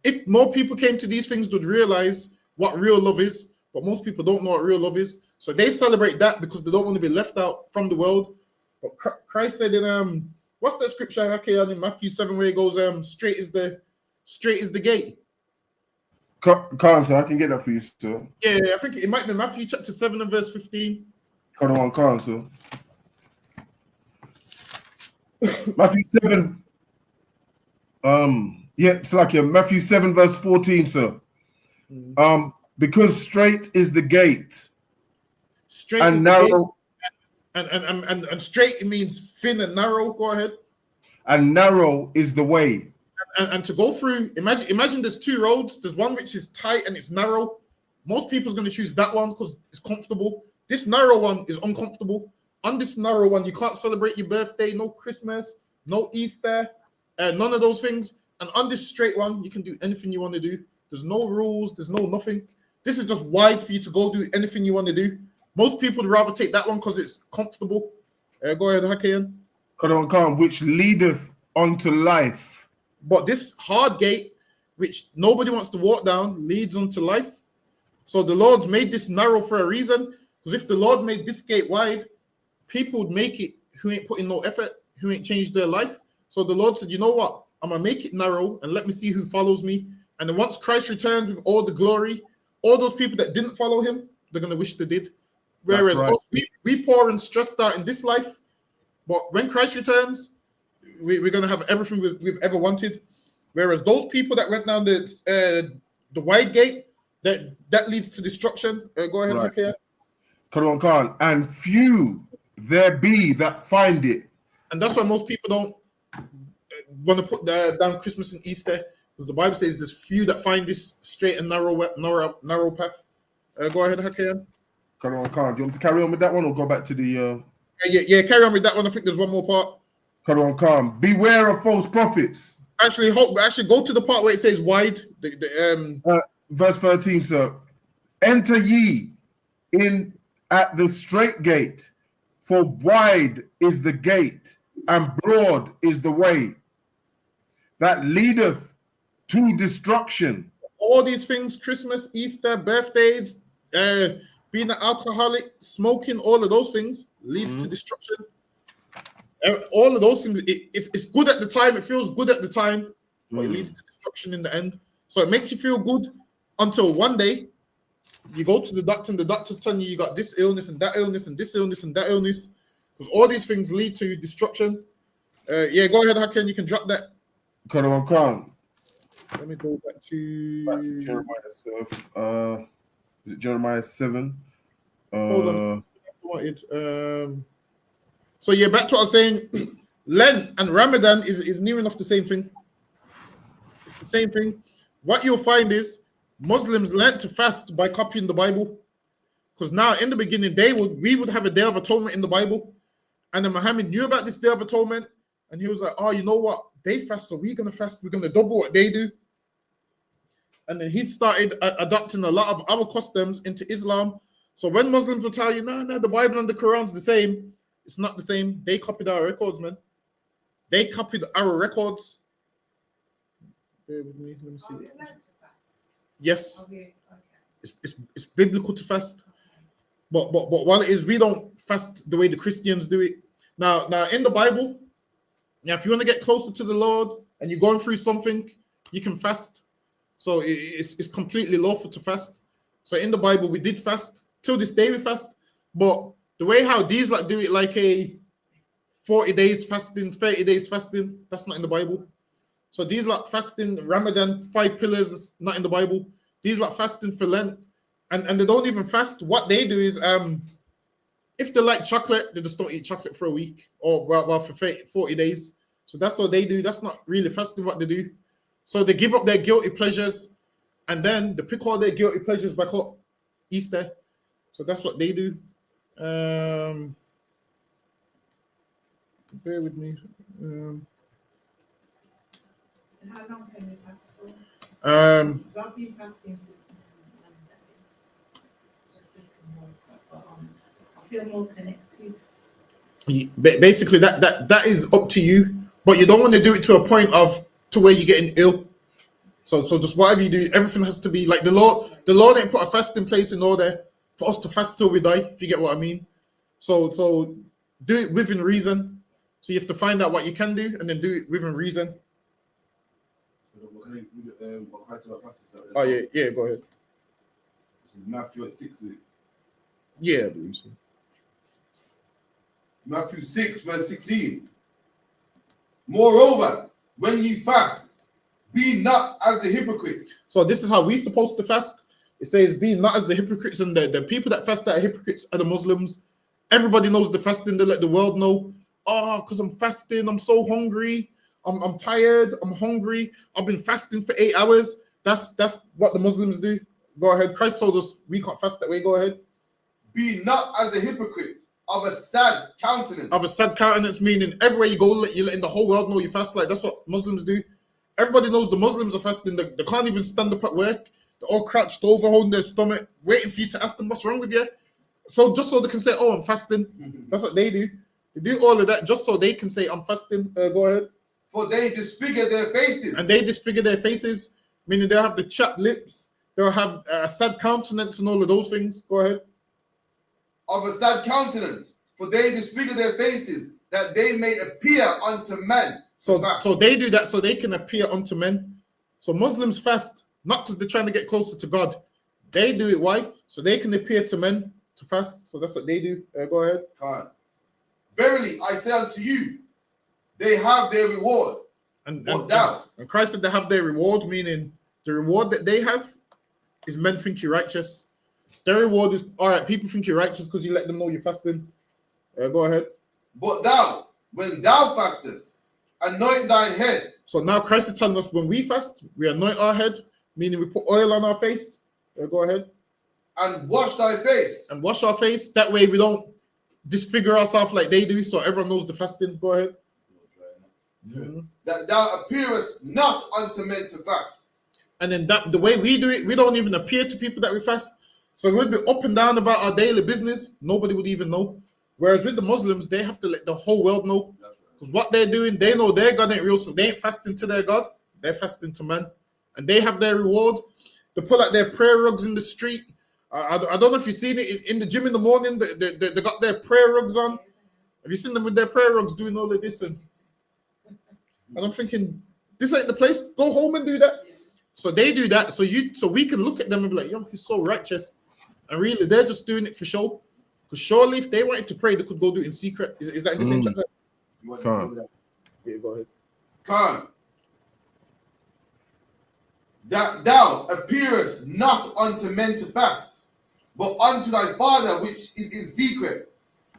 if more people came to these things, would realize what real love is. But most people don't know what real love is. So they celebrate that because they don't want to be left out from the world. But Christ said in what's that scripture? Okay, in Matthew 7 where it goes, straight is the gate. Calm, so I can get that for you, sir. Yeah, I think it might be Matthew chapter 7 and verse 15. Calm, sir. Matthew 7. Yeah, it's like Matthew 7 verse 14, sir. Because straight is the gate, Straight and is narrow, the gate. And straight, it means thin and narrow. Go ahead. and narrow is the way. And to go through, imagine there's two roads. There's one which is tight and it's narrow. Most people's going to choose that one because it's comfortable. This narrow one is uncomfortable. On this narrow one, you can't celebrate your birthday, no Christmas, no Easter, none of those things. And on this straight one, you can do anything you want to do. There's no rules. There's no nothing. This is just wide for you to go do anything you want to do. Most people would rather take that one because it's comfortable. Go ahead, Hakayan. Calm, which leadeth unto life. But this hard gate, which nobody wants to walk down, leads unto life. So the Lord's made this narrow for a reason. Because if the Lord made this gate wide, people would make it who ain't put in no effort, who ain't changed their life. So the Lord said, you know what? I'm going to make it narrow and let me see who follows me. And then once Christ returns with all the glory, all those people that didn't follow him, they're going to wish they did. Whereas right. we poor and stressed out in this life. But when Christ returns, we're going to have everything we've ever wanted. Whereas those people that went down the wide gate, that leads to destruction. Go ahead, Right. Mikhail. Calm, and few there be that find it. And that's why most people don't want to put down Christmas and Easter, because the Bible says there's few that find this straight and narrow path. Go ahead, Hakeem. Calm. Do you want me to carry on with that one or go back to the? Yeah, carry on with that one. I think there's one more part. Calm. Beware of false prophets. Actually, go to the part where it says wide. Verse 13, sir. Enter ye in at the straight gate, for wide is the gate, and broad is the way that leadeth to destruction. All these things, Christmas, Easter, birthdays, being an alcoholic, smoking, all of those things leads to destruction. All of those things, it's good at the time, it feels good at the time, but it leads to destruction in the end. So it makes you feel good until one day you go to the doctor and the doctor's telling you got this illness and that illness and this illness and that illness, because all these things lead to destruction. Go ahead, Haken, you can drop that. Calm. Let me go back to Jeremiah. Is it Jeremiah 7? Hold on. So back to what I was saying. Lent and Ramadan is near enough the same thing. It's the same thing. What you'll find is Muslims learnt to fast by copying the Bible. Because now in the beginning, we would have a Day of Atonement in the Bible. And then Muhammad knew about this Day of Atonement. And he was like, oh, you know what? They fast, so we're going to fast. We're going to double what they do. And then he started adopting a lot of our customs into Islam. So when Muslims will tell you, no, the Bible and the Quran's the same, it's not the same. They copied our records, man. They copied our records. Bear with me. Let me see. Yes. Okay. It's biblical to fast. But while it is, we don't fast the way the Christians do it. Now in the Bible, if you want to get closer to the Lord and you're going through something, you can fast. So it's completely lawful to fast. So in the Bible, we did fast. Till this day, we fast. But the way how these do it, like a 40 days fasting, 30 days fasting, that's not in the Bible. So these fasting, Ramadan, 5 pillars, that's not in the Bible. These fasting for Lent, and they don't even fast. What they do is, if they like chocolate, they just don't eat chocolate for a week or for 40 days. So that's what they do. That's not really fasting what they do. So they give up their guilty pleasures, and then they pick all their guilty pleasures back up Easter. So that's what they do. Bear with me. How long can you fast for? I've been fasting since Monday. Just thinking more, but I feel more connected. Basically, that is up to you, but you don't want to do it to a point to where you're getting ill. So just whatever you do, everything has to be like the Lord ain't put a fast in place in order for us to fast till we die, if you get what I mean. So do it within reason. So you have to find out what you can do and then do it within reason. Oh yeah, go ahead. Matthew at 6. Yeah, I believe so. Matthew 6, verse 16. Moreover, when ye fast, be not as the hypocrites. So this is how we're supposed to fast. It says, be not as the hypocrites, and the people that fast that are hypocrites are the Muslims. Everybody knows the fasting. They let the world know. Oh, because I'm fasting, I'm so hungry. I'm tired. I'm hungry. I've been fasting for 8 hours. That's what the Muslims do. Go ahead. Christ told us we can't fast that way. Go ahead. Be not as the hypocrites, of a sad countenance. Of a sad countenance, meaning everywhere you go, you're letting the whole world know you fast. Like that's what Muslims do. Everybody knows the Muslims are fasting. They can't even stand up at work. They're all crouched over, holding their stomach, waiting for you to ask them what's wrong with you. So just so they can say, "Oh, I'm fasting." That's what they do. They do all of that just so they can say, "I'm fasting." Go ahead. For they disfigure their faces. And they disfigure their faces, meaning they'll have the chapped lips, they'll have a sad countenance and all of those things. Go ahead. Of a sad countenance, for they disfigure their faces, that they may appear unto men. So they do that so they can appear unto men. So Muslims fast, not because they're trying to get closer to God. They do it, why? So they can appear to men to fast. So that's what they do. Go ahead. Verily, I say unto you, they have their reward. And Christ said they have their reward, meaning the reward that they have is men think you're righteous. Their reward is, all right, people think you're righteous because you let them know you're fasting. Go ahead. But thou, when thou fastest, anoint thine head. So now Christ is telling us when we fast, we anoint our head, meaning we put oil on our face. Go ahead. And wash thy face. And wash our face. That way we don't disfigure ourselves like they do, so everyone knows the fasting. Go ahead. That thou appearest not unto men to fast. And then the way we do it, we don't even appear to people that we fast. So we'd be up and down about our daily business. Nobody would even know. Whereas with the Muslims, they have to let the whole world know. Because what they're doing, they know their God ain't real, so they ain't fasting to their God. They're fasting to man. And they have their reward. They pull out their prayer rugs in the street. I don't know if you've seen it in the gym in the morning. They got their prayer rugs on. Have you seen them with their prayer rugs doing all of this? And I'm thinking, this ain't the place. Go home and do that. So they do that. So we can look at them and be like, yo, he's so righteous. And really, they're just doing it for show. Because surely, if they wanted to pray, they could go do it in secret. Is that in the same chapter? Yeah, go ahead. Come. That thou appearest not unto men to fast, but unto thy Father which is in secret.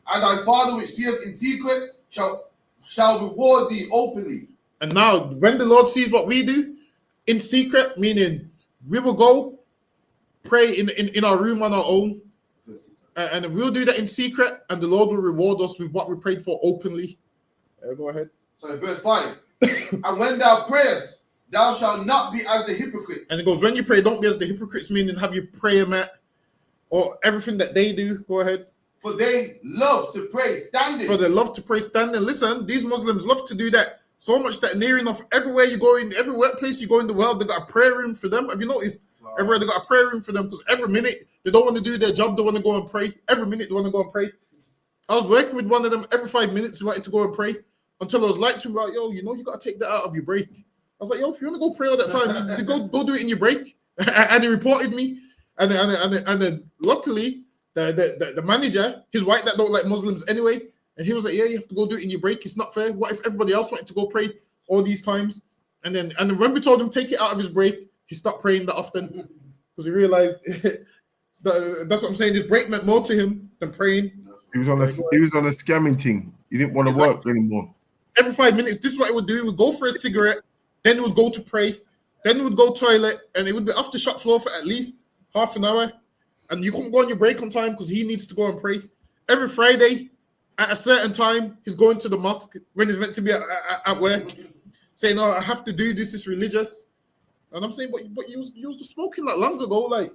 And thy Father which seeth in secret shall reward thee openly. And now, when the Lord sees what we do in secret, meaning we will go pray in our room on our own, and we'll do that in secret, and the Lord will reward us with what we prayed for openly. Go ahead. So verse 5. And when thou prayest, thou shalt not be as the hypocrites. And it goes, when you pray, don't be as the hypocrites, meaning have your prayer mat or everything that they do. Go ahead. For they love to pray standing. Listen, these Muslims love to do that so much that near enough everywhere you go in, every workplace you go in the world, they got a prayer room for them. Have you noticed? Wow. Everywhere they got a prayer room for them because every minute they don't want to do their job, they want to go and pray. Every minute they want to go and pray. I was working with one of them every 5 minutes. He wanted to go and pray until I was like to him, like, yo, you know, you got to take that out of your break. I was like, yo, if you want to go pray all that time, you go do it in your break. And he reported me. And then luckily, the manager, he's white that don't like Muslims anyway. And he was like, yeah, you have to go do it in your break. It's not fair. What if everybody else wanted to go pray all these times? And then when we told him take it out of his break, he stopped praying that often because he realized that's what I'm saying. This break meant more to him than praying. He was on a scamming thing. He didn't want to work anymore. Every 5 minutes, this is what he would do. He would go for a cigarette, then he would go to pray, then he would go toilet, and it would be off the shop floor for at least half an hour. And you couldn't go on your break on time because he needs to go and pray. Every Friday, at a certain time, he's going to the mosque when he's meant to be at work, saying, "Oh, I have to do this. It's religious." And I'm saying, but you was just smoking that long ago. Like,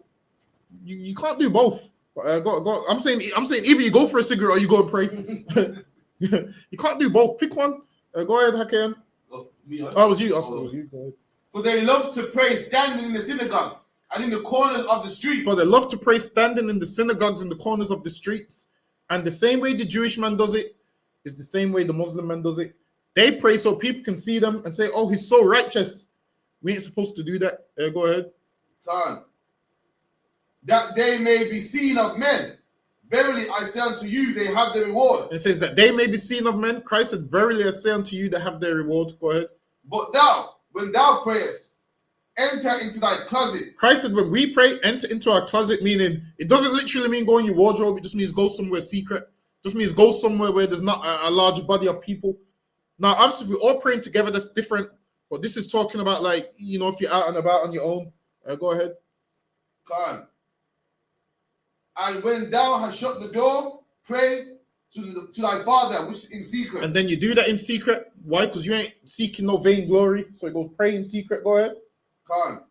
you can't do both. I'm saying either you go for a cigarette or you go and pray. You can't do both. Pick one. Go ahead, Hakim. Oh, it was you. It was you. Go ahead. For they love to pray standing in the synagogues and in the corners of the streets. For they love to pray standing in the synagogues and the corners of the streets. And the same way the Jewish man does it It's the same way the Muslim man does it. They pray so people can see them and say, "Oh, he's so righteous." We ain't supposed to do that. Go ahead. Khan. That they may be seen of men. Verily I say unto you, they have the reward. It says that they may be seen of men. Christ said, "Verily I say unto you, they have their reward." Go ahead. But thou, when thou prayest, enter into thy closet. Christ said, when we pray, enter into our closet, meaning it doesn't literally mean go in your wardrobe. It just means go somewhere secret. It just means go somewhere where there's not a large body of people. Now, obviously, we're all praying together. That's different. But this is talking about, like, you know, if you're out and about on your own. Go ahead. Khan. And when thou hast shut the door, pray to thy Father which is in secret. And then you do that in secret. Why? Because you ain't seeking no vain glory. So it goes pray in secret. Go ahead. Khan.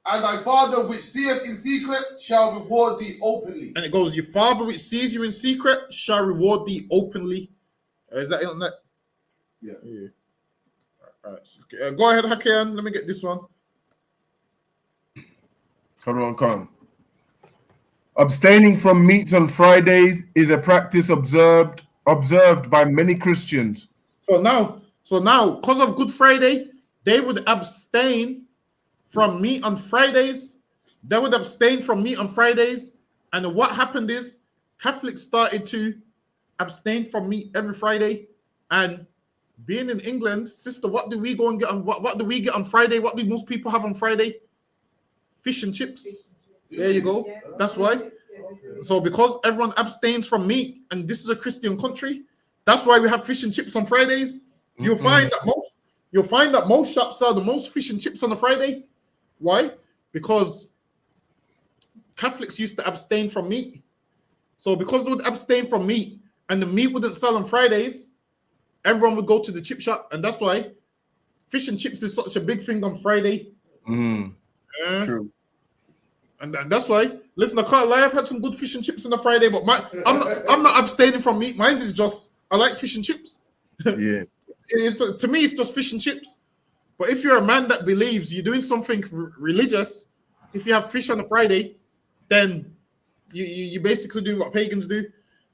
And thy Father which seeth in secret shall reward thee openly. And it goes, your Father which sees you in secret shall reward thee openly. Is that on that? Yeah. All right. Go ahead, Hakian. Let me get this one. Come. Abstaining from meats on Fridays is a practice observed by many Christians. So now, because of Good Friday, they would abstain from meat on Fridays. They would abstain from meat on Fridays. And what happened is Catholics started to abstain from meat every Friday. And being in England, sister, what do we go and get on? What do we get on Friday? What do most people have on Friday? Fish and chips. There you go. That's why. So because everyone abstains from meat, and this is a Christian country, that's why we have fish and chips on Fridays. You'll find that most shops sell the most fish and chips on a Friday. Why? Because Catholics used to abstain from meat. So because they would abstain from meat and the meat wouldn't sell on Fridays, everyone would go to the chip shop, and that's why fish and chips is such a big thing on Friday. True. And that's why, listen, I can't lie, I've had some good fish and chips on a Friday, but I'm not abstaining from meat. Mine is just, I like fish and chips. Yeah. To me, it's just fish and chips. But if you're a man that believes you're doing something religious, if you have fish on a Friday, then you basically doing what pagans do.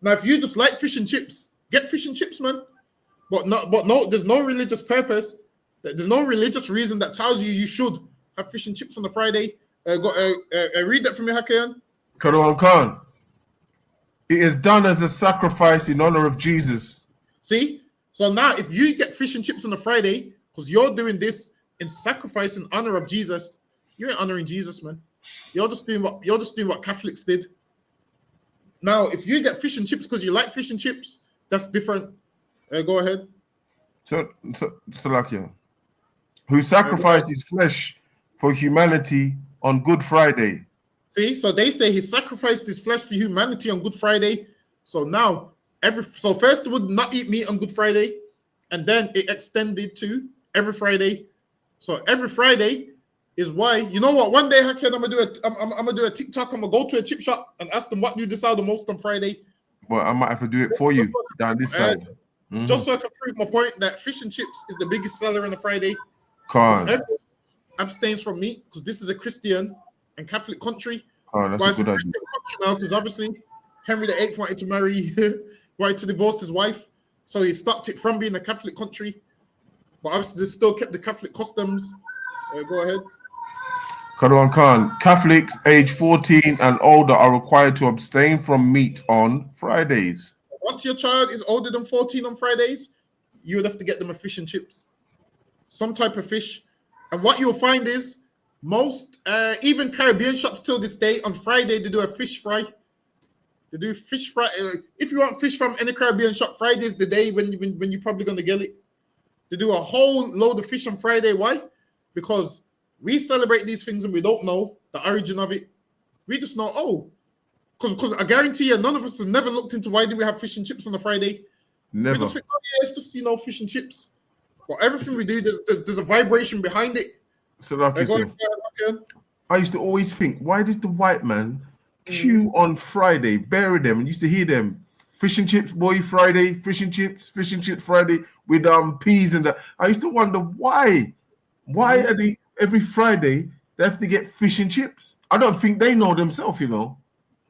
Now, if you just like fish and chips, get fish and chips, man. But no, there's no religious purpose. There's no religious reason that tells you should have fish and chips on a Friday. Read that from me, Hakayan. Quran Khan. It is done as a sacrifice in honor of Jesus. See? So now if you get fish and chips on a Friday, because you're doing this in sacrifice in honor of Jesus, you ain't honoring Jesus, man. You're just doing what Catholics did. Now, if you get fish and chips because you like fish and chips, that's different. Go ahead. So Salakia, who sacrificed his flesh for humanity on Good Friday. See, so they say he sacrificed his flesh for humanity on Good Friday. So now, first they would not eat meat on Good Friday, and then it extended to every Friday. So every Friday is why, you know what? One day, Hakeem, I'm gonna do a TikTok. I'm gonna go to a chip shop and ask them what do you sell the most on Friday. Well, I might have to do it for you down this side. Just so I can prove my point that fish and chips is the biggest seller on a Friday. Con. Abstains from meat because this is a Christian and Catholic country. Oh, that's a good idea. Now, because obviously Henry VIII wanted to divorce his wife, so he stopped it from being a Catholic country. But obviously, they still kept the Catholic customs. Go ahead. Kadwan Khan, Catholics age 14 and older are required to abstain from meat on Fridays. Once your child is older than 14 on Fridays, you would have to get them a fish and chips, some type of fish. And what you'll find is most, even Caribbean shops till this day, on Friday, they do a fish fry. They do fish fry. If you want fish from any Caribbean shop, Friday is the day when you're probably going to get it. They do a whole load of fish on Friday. Why? Because we celebrate these things and we don't know the origin of it. We just know, because I guarantee you, none of us have never looked into why do we have fish and chips on a Friday. Never. We just think, it's just, fish and chips. But everything we do, there's a vibration behind it. So like I used to always think, why does the white man queue on Friday, bury them, and used to hear them, fish and chips, boy, Friday, fish and chips Friday with peas and that. I used to wonder why are they every Friday they have to get fish and chips? I don't think they know themselves, No,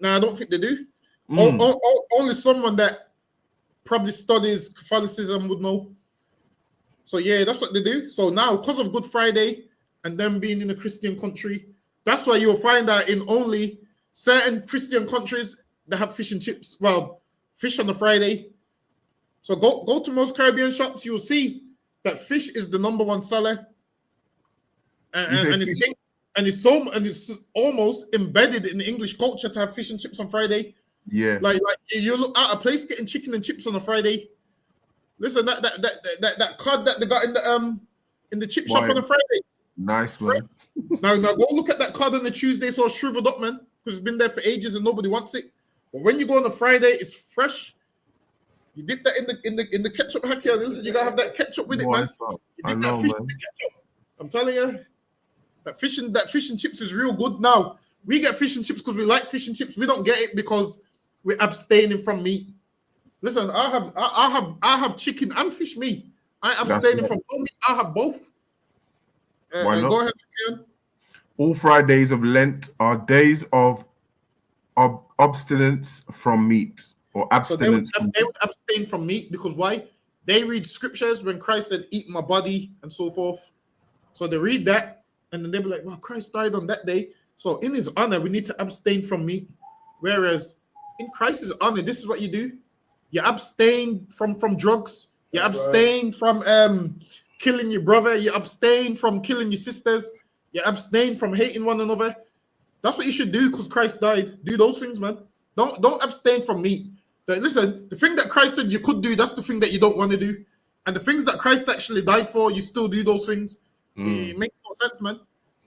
I don't think they do. Only someone that probably studies Catholicism would know. So yeah, that's what they do. So now, because of Good Friday and them being in a Christian country, that's why you'll find that in only certain Christian countries they have fish and chips. Well, fish on the Friday. So go to most Caribbean shops, you'll see that fish is the number one seller, and it's almost embedded in English culture to have fish and chips on Friday. Yeah. Like you look at a place getting chicken and chips on a Friday. Listen, that cod that they got in the chip shop on a Friday. Nice, man. Now go look at that cod on the Tuesday, so shriveled up, man, because it's been there for ages and nobody wants it. But when you go on a Friday, it's fresh. You dip that in the ketchup, Hakia. Listen, you gotta have that ketchup with it, man. You dip that fish in the ketchup. I'm telling you, that fish and chips is real good. Now we get fish and chips because we like fish and chips. We don't get it because we're abstaining from meat. Listen, I have chicken and fish meat. I abstaining from no meat. I have both. Why not? Go ahead, Ian. All Fridays of Lent are days of abstinence from meat or abstinence. So they would abstain from meat because why? They read scriptures when Christ said, "Eat my body" and so forth. So they read that and then they'll be like, "Well, Christ died on that day, so in His honor, we need to abstain from meat." Whereas in Christ's honor, this is what you do: you abstain from drugs, you abstain from killing your brother, you abstain from killing your sisters, you abstain from hating one another. That's what you should do because Christ died. Do those things, man. Don't abstain from meat. Listen, the thing that Christ said you could do, that's the thing that you don't want to do. And the things that Christ actually died for, you still do those things. It makes no sense, man.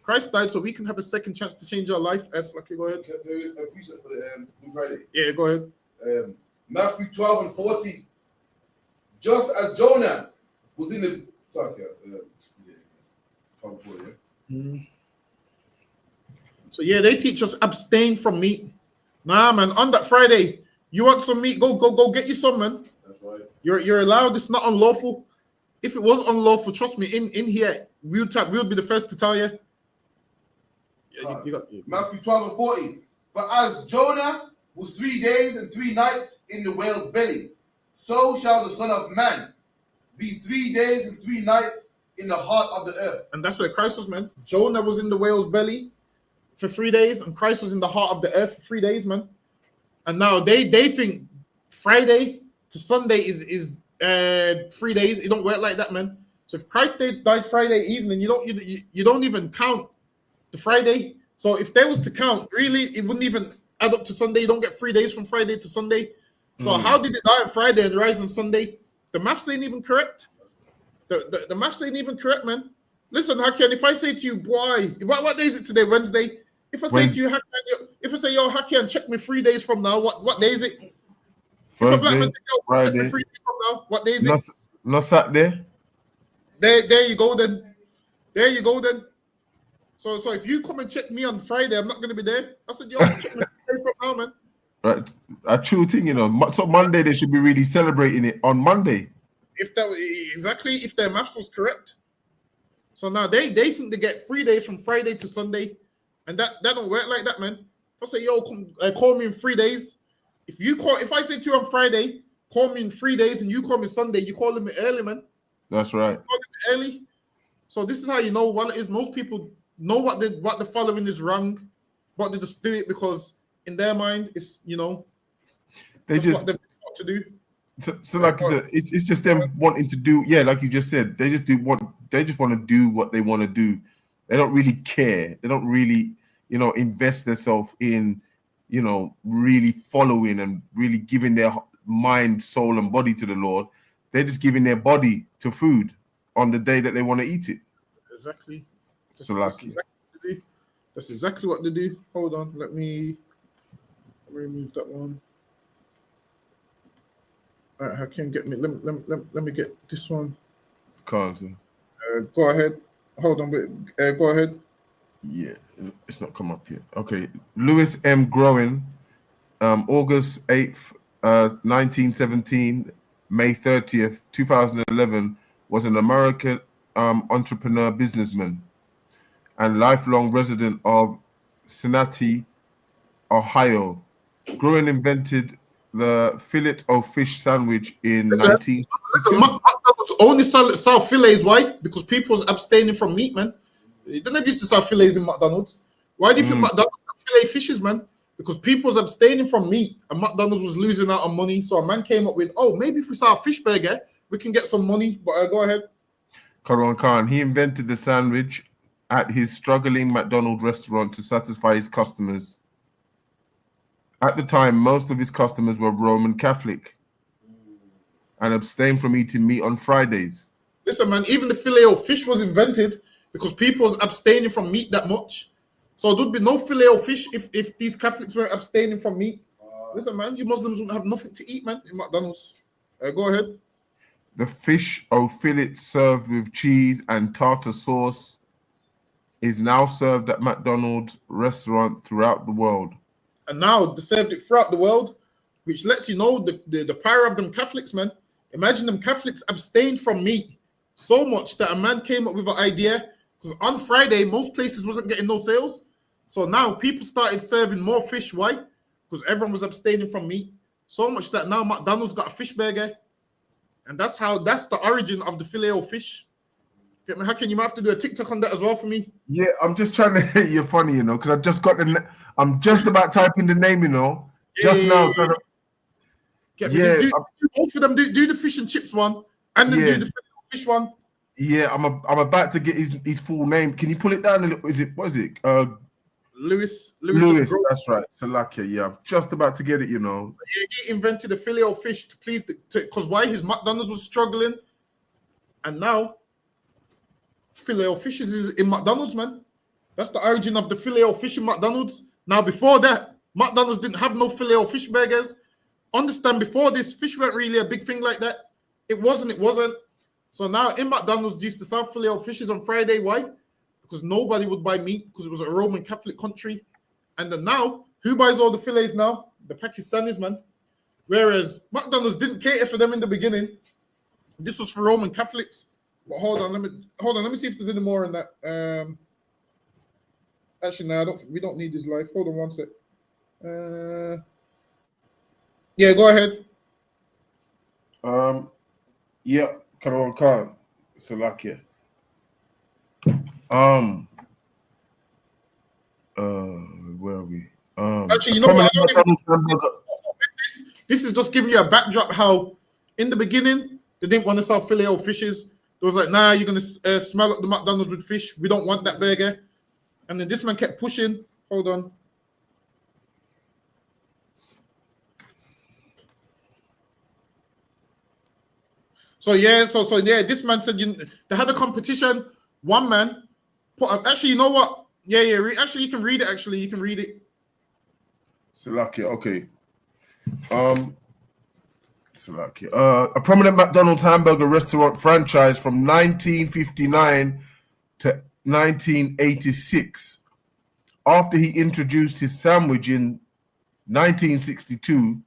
Christ died so we can have a second chance to change our life. Lucky, go ahead. There is a precept for the Good Friday. Yeah, go ahead. Matthew 12 and 40. Just as Jonah was in the So yeah, they teach us abstain from meat. Nah, man. On that Friday, you want some meat? Go get you some, man. That's right. You're allowed. It's not unlawful. If it was unlawful, trust me, in here we'll be the first to tell you. Matthew 12 and 40. But as Jonah was 3 days and 3 nights in the whale's belly, so shall the Son of Man be 3 days and 3 nights in the heart of the earth. And that's where Christ was, man. Jonah was in the whale's belly for 3 days, and Christ was in the heart of the earth for 3 days, man. And now they think Friday to Sunday is 3 days. It don't work like that, man. So if Christ died Friday evening, you don't even count the Friday. So if they was to count, really, it wouldn't even add up to Sunday. You don't get 3 days from Friday to Sunday. So how did it die on Friday and rise on Sunday? The maths ain't even correct. The maths ain't even correct, man. Listen, Hakian, if I say to you, boy, what day is it today? Wednesday. If I say to you, Hakian, if I say, yo, Hakian, check me 3 days from now, what day is it? Thursday, Friday. Check me 3 days from now, what day is it? Not Saturday. There you go then. There you go then. So if you come and check me on Friday, I'm not going to be there. I said, yo, check me 3 days from now, man. Right, a true thing, you know. So Monday they should be really celebrating it on Monday. If their maths was correct. So now they think they get 3 days from Friday to Sunday, and that don't work like that, man. If I say, yo, call me in 3 days. If I say to you on Friday, call me in 3 days, and you call me Sunday, you calling me early, man. That's right. You calling me early. So this is how you know what it is. Most people know what they're following is wrong, but they just do it because in their mind, it's, you know, they just what they've got to do. So like you said, it's just them wanting to do, yeah, like you just said, they just want to do what they want to do. They don't really care. They don't really, you know, invest themselves in, you know, really following and really giving their mind, soul, and body to the Lord. They're just giving their body to food on the day that they want to eat it. Exactly. That's exactly what they do. Hold on, let me remove that one. All right, Hakim, get me. Let me get this one. Carlton. Go ahead. Hold on, go ahead. Yeah, it's not come up yet. Okay, Lewis M. Groen, August 8th, 1917, May 30th, 2011, was an American entrepreneur, businessman, and lifelong resident of Cincinnati, Ohio. Groen invented the fillet of fish sandwich in Listen, 1962. McDonald's only sell fillets. Why? Because people's abstaining from meat, man. They don't used to sell fillets in McDonald's. Why do you think McDonald's have fillet fishes, man? Because people's abstaining from meat, and McDonald's was losing out on money. So a man came up with, oh, maybe if we sell a fish burger, we can get some money. But go ahead. Karan Khan, he invented the sandwich at his struggling McDonald's restaurant to satisfy his customers. At the time, most of his customers were Roman Catholic and abstained from eating meat on Fridays. Listen, man, even the filet of fish was invented because people was abstaining from meat that much. So there'd be no filet of fish if these Catholics were abstaining from meat. Listen, man, you Muslims wouldn't have nothing to eat, man, in McDonald's. Go ahead. The fish au fillet served with cheese and tartar sauce is now served at McDonald's restaurants throughout the world. And now they served it throughout the world, which lets you know the power of them Catholics, man. Imagine them Catholics abstained from meat so much that a man came up with an idea, because on Friday, most places wasn't getting no sales. So now people started serving more fish. Why? Because everyone was abstaining from meat. So much that now McDonald's got a fish burger. And that's the origin of the filet of fish. Get me? How can you might have to do a TikTok on that as well for me? Yeah, I'm just trying to hit you funny, you know, because I just got I'm just about typing the name, you know, now. Get me? Do both of them. Do the fish and chips one, and then do the filet of fish one. Yeah, I'm about to get his full name. Can you pull it down a little? What is it? Lewis. That's right. Salakia. Yeah, I'm just about to get it. You know. Yeah, he invented the filet of fish to please because why his McDonald's was struggling, and now filet of fish is in McDonald's, man. That's the origin of the filet of fish in McDonald's. Now, before that, McDonald's didn't have no filet of fish burgers. Understand? Before this, fish weren't really a big thing like that. It wasn't. So now in McDonald's, used to sell filet of fishes on Friday. Why? Because nobody would buy meat because it was a Roman Catholic country. And then now, who buys all the fillets now? The Pakistanis, man. Whereas McDonald's didn't cater for them in the beginning. This was for Roman Catholics. But hold on, let me see if there's any more in that. Actually, no, we don't need his life. Hold on one sec. Yeah, go ahead. Yeah, Karan Khan, Salakia. Where are we? Actually, you know what? This is just giving you a backdrop how in the beginning they didn't want to sell filet of fishes. They was like, nah, you're gonna smell up the McDonald's with fish. We don't want that burger. And then this man kept pushing. Hold on. So yeah, this man said they had a competition. One man put up. Actually, you know what? Yeah. Actually, you can read it. Actually, you can read it. Salakia, okay. Salakia. A prominent McDonald's hamburger restaurant franchise from 1959 to 1986. After he introduced his sandwich in 1962,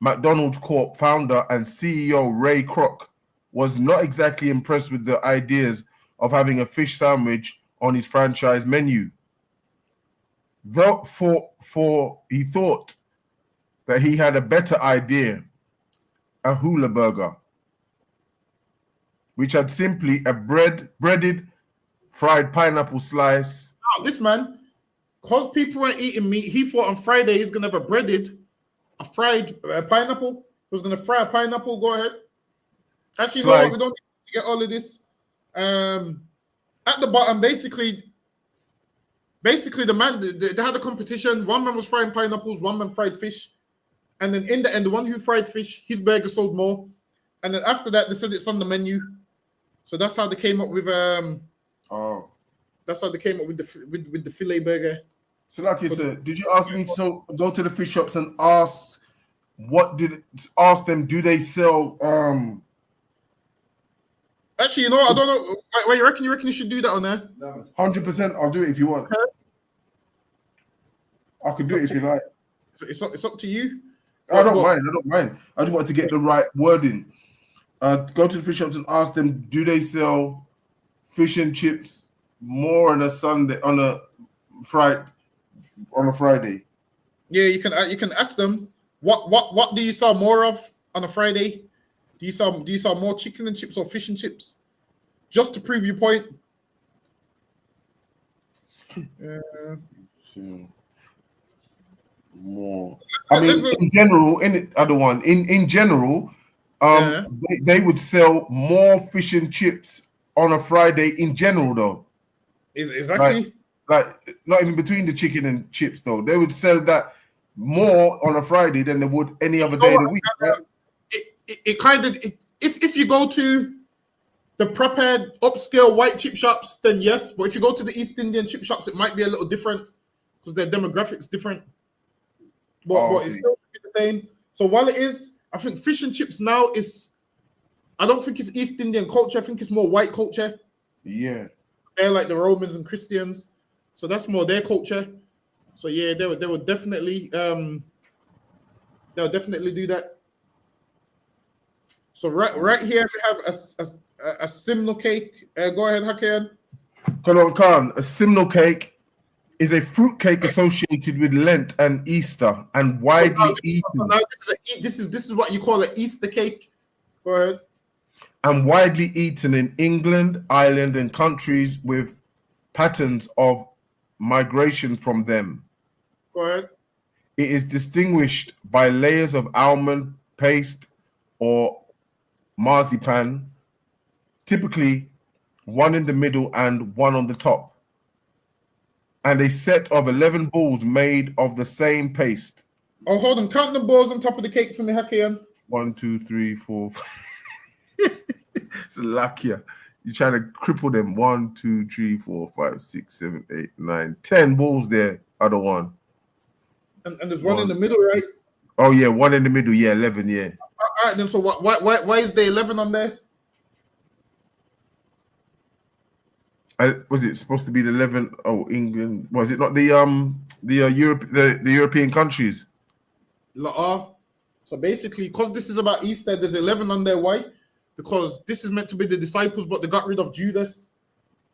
McDonald's Corp founder and CEO Ray Kroc was not exactly impressed with the ideas of having a fish sandwich on his franchise menu. Therefore, he thought that he had a better idea, a hula burger, which had simply a breaded fried pineapple slice. Now, this man, because people weren't eating meat, he thought on Friday he's gonna have a fried pineapple. He was gonna fry a pineapple. Go ahead. Actually, you know what? We don't need to get all of this. At the bottom, basically, the man they had a competition. One man was frying pineapples, one man fried fish, and then in the end, the one who fried fish, his burger sold more. And then after that, they said it's on the menu. So that's how they came up with That's how they came up with the filet burger. So, like you said, did you ask me to go to the fish shops and ask them? Do they sell? Actually, you know what? I don't know. Wait, you reckon you should do that on there? 100%. I'll do it if you want. Okay. I could do it if you like. It's up to you. I don't mind. I just want to get the right wording. Go to the fish shops and ask them, do they sell fish and chips more on a Sunday, on a Friday? Yeah, you can ask them. What do you sell more of on a Friday? Do you sell more chicken and chips or fish and chips? Just to prove your point. More. I mean, in general, in general, they would sell more fish and chips on a Friday in general, though. Exactly. Like not even between the chicken and chips, though. They would sell that more on a Friday than they would any other day of the week. Right? It kind of if you go to the proper upscale white chip shops, then yes. But if you go to the East Indian chip shops, it might be a little different because their demographics different. But it's still the same. So while it is, I think fish and chips now is, I don't think it's East Indian culture. I think it's more white culture. Yeah, they're like the Romans and Christians, so that's more their culture. So yeah, they would definitely do that. So right here we have a simnel cake. Go ahead, Hakan. Khan, a simnel cake is a fruit cake associated with Lent and Easter and widely eaten. This is what you call an Easter cake. Go ahead. And widely eaten in England, Ireland, and countries with patterns of migration from them. Go ahead. It is distinguished by layers of almond paste or marzipan, typically one in the middle and one on the top, and a set of 11 balls made of the same paste. Oh, hold on. Count the balls on top of the cake for me, Hakian. 1, 2, 3, 4. It's Lakia. You're trying to cripple them. 1, 2, 3, 4, 5, 6, 7, 8, 9, 10 balls there. Other one. And there's one in the middle, right? Oh yeah, one in the middle. Yeah, 11. Yeah. All right, then. So why is there 11 on there? Was it supposed to be the 11? Oh, England. Was it not the European countries? So basically, because this is about Easter, there's 11 on there. Why? Because this is meant to be the disciples, but they got rid of Judas.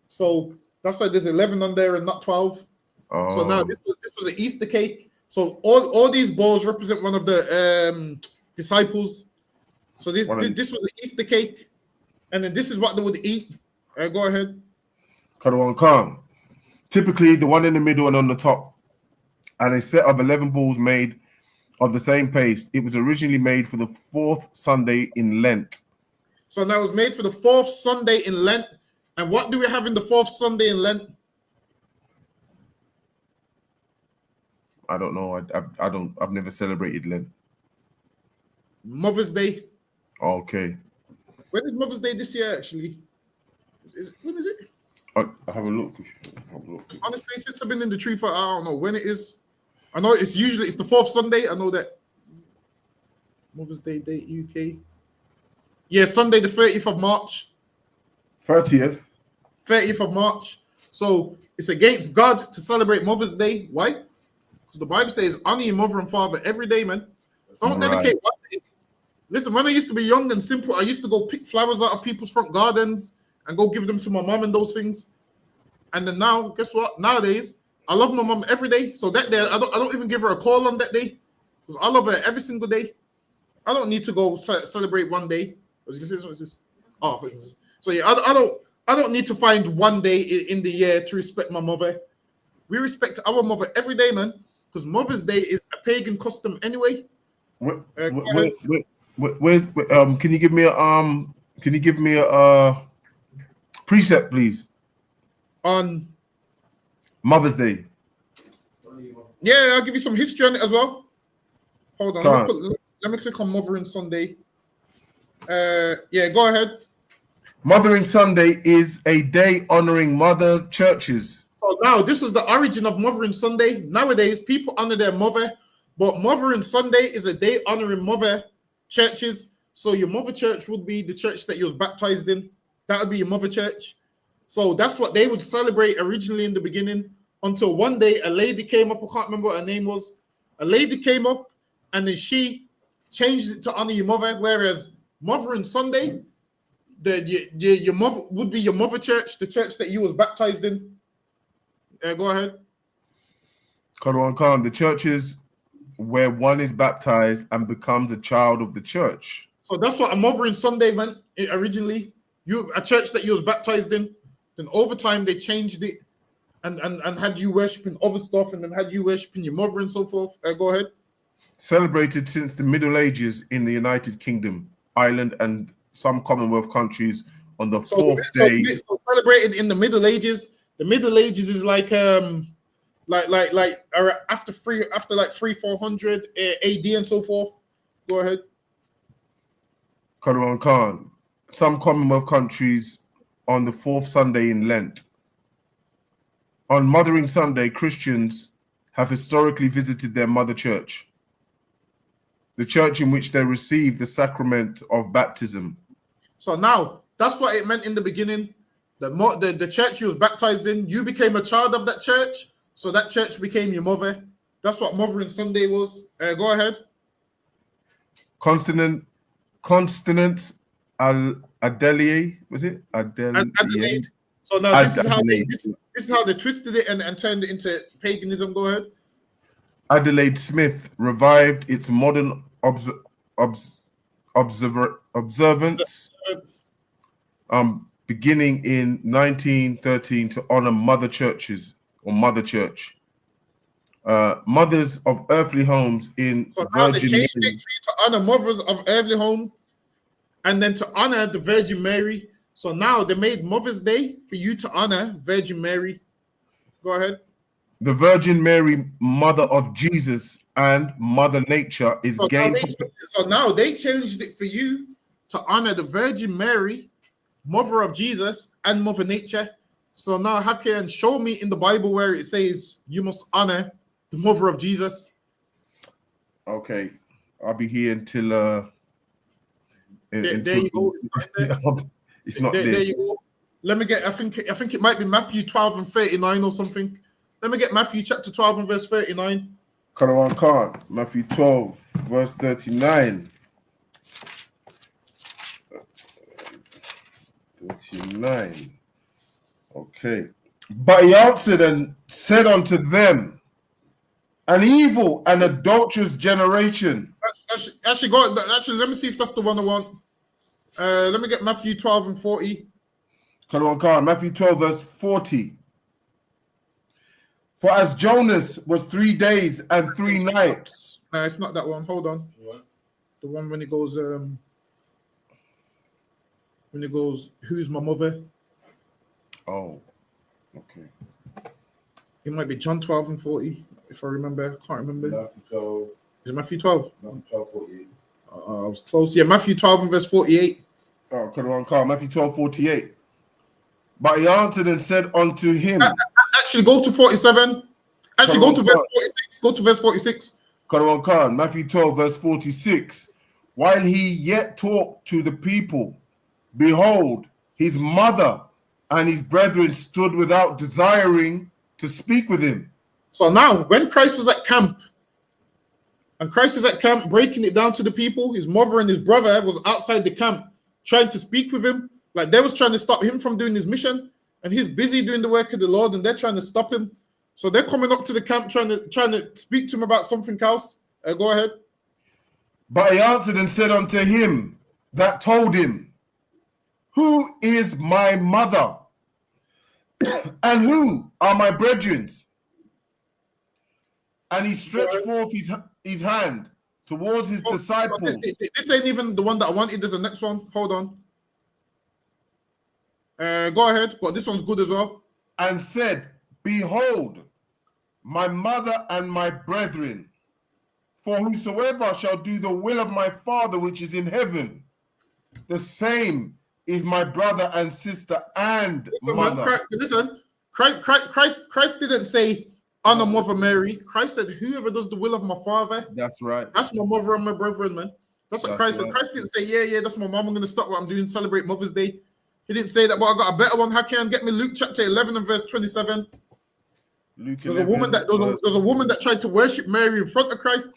So that's why there's 11 on there and not 12. Oh. So now this was an Easter cake. So all these balls represent one of the disciples. So this was an Easter cake, and then this is what they would eat. Go ahead. Khan. Typically, the one in the middle and on the top, and a set of 11 balls made of the same paste. It was originally made for the 4th Sunday in Lent. So now it was made for the 4th Sunday in Lent. And what do we have in the 4th Sunday in Lent? I don't know. I've never celebrated Lent. Mother's Day. Okay. When is Mother's Day this year, actually? When is it? I'll have a look. Honestly, since I've been in the tree for, I don't know when it is. I know it's the 4th Sunday. I know that. Mother's Day date, UK. Yeah, Sunday the 30th of March. 30th of March. So it's against God to celebrate Mother's Day. Why? Because the Bible says honor your mother and father every day, man. Don't dedicate one day. Listen, when I used to be young and simple, I used to go pick flowers out of people's front gardens and go give them to my mom and those things. And then now, guess what? Nowadays, I love my mom every day. So that day, I don't even give her a call on that day because I love her every single day. I don't need to go celebrate one day. What's this? Oh, so yeah, I don't need to find one day in the year to respect my mother. We respect our mother every day, man, because Mother's Day is a pagan custom anyway. Where's can you give me a precept, please, on Mother's Day? Yeah, I'll give you some history on it as well. Hold on, let me click on Mothering Sunday. Yeah, go ahead. Mothering Sunday is a day honoring mother churches. So now this was the origin of Mothering Sunday. Nowadays, people honor their mother, but Mothering Sunday is a day honoring mother churches. So your mother church would be the church that you was baptized in. That would be your mother church. So that's what they would celebrate originally in the beginning, until one day a lady came up. I can't remember what her name was. A lady came up and then she changed it to honor your mother, whereas Mothering Sunday, your mother would be your mother church, the church that you was baptized in. Go ahead. Khan, the churches where one is baptized and becomes a child of the church. So that's what a Mothering Sunday meant originally. A church that you was baptized in. Then over time they changed it and had you worshiping other stuff, and then had you worshiping your mother and so forth. Go ahead. Celebrated since the Middle Ages in the United Kingdom, Ireland, and some Commonwealth countries on the fourth day. So celebrated in the Middle Ages. The Middle Ages is like after 400 AD and so forth. Go ahead. Karawan Khan. Some Commonwealth countries on the fourth Sunday in Lent. On Mothering Sunday, Christians have historically visited their mother church, the church in which they receive the sacrament of baptism. So now, that's what it meant in the beginning. The church you was baptized in, you became a child of that church, so that church became your mother. That's what Mothering Sunday was. Go ahead. Constance Adelaide, was it? Adelaide. So now this is how they twisted it and turned it into paganism. Go ahead. Adelaide Smith revived its modern observance beginning in 1913 to honor mother churches or mother church. Mothers of earthly homes in so now Virgin they changed Mary. it for you to honor mothers of earthly home, and then to honor the Virgin Mary. So now they made Mother's Day for you to honor Virgin Mary. Go ahead. The Virgin Mary, mother of Jesus and Mother Nature, is gained. So now they changed it for you to honor the Virgin Mary, mother of Jesus and Mother Nature. So now Hakan, show me in the Bible where it says you must honor the mother of Jesus. Okay, I'll be here until there you go. It's not there. There you go. Let me get. I think it might be Matthew 12 and 39 or something. Let me get Matthew chapter 12 and verse 39. Karawan Khan, Matthew 12, verse 39. 39. Okay. But he answered and said unto them, an evil and adulterous generation. Actually, let me see if that's the one I want. Let me get Matthew 12 and 40. Karawan Khan, Matthew 12, verse 40. For as Jonas was 3 days and 3 nights. No, it's not that one. Hold on. What? The one when it goes, who's my mother? Oh, okay. It might be John 12 and 40, if I remember. I can't remember. Matthew 12. Is it Matthew 12? Matthew 12, 48. I was close. Yeah, Matthew 12 and verse 48. Oh, Karawan Khan, Matthew 12, 48. But he answered and said unto him. Actually, go to 47. Actually, go to verse 46. Go to verse 46. Karawan Khan, Matthew 12, verse 46. While he yet talked to the people, behold, his mother and his brethren stood without, desiring to speak with him. So now, when Christ was at camp, breaking it down to the people, his mother and his brother was outside the camp trying to speak with him. Like they was trying to stop him from doing his mission, and he's busy doing the work of the Lord, and they're trying to stop him. So they're coming up to the camp trying to speak to him about something else. Go ahead. But he answered and said unto him that told him, who is my mother? And who are my brethren? And he stretched forth his hand towards his disciples. This ain't even the one that I wanted. There's the next one. Hold on. Go ahead. But this one's good as well. And said, behold, my mother and my brethren, for whosoever shall do the will of my Father which is in heaven, the same is my brother and sister and mother. Listen, Christ didn't say honor Mother Mary. Christ said, whoever does the will of my Father. That's right. That's my mother and my brethren, man. That's what Christ said. Christ didn't say, yeah, that's my mom. I'm going to stop what I'm doing, celebrate Mother's Day. He didn't say that, but I got a better one. How can get me Luke chapter 11 and verse 27? There's a woman that tried to worship Mary in front of Christ.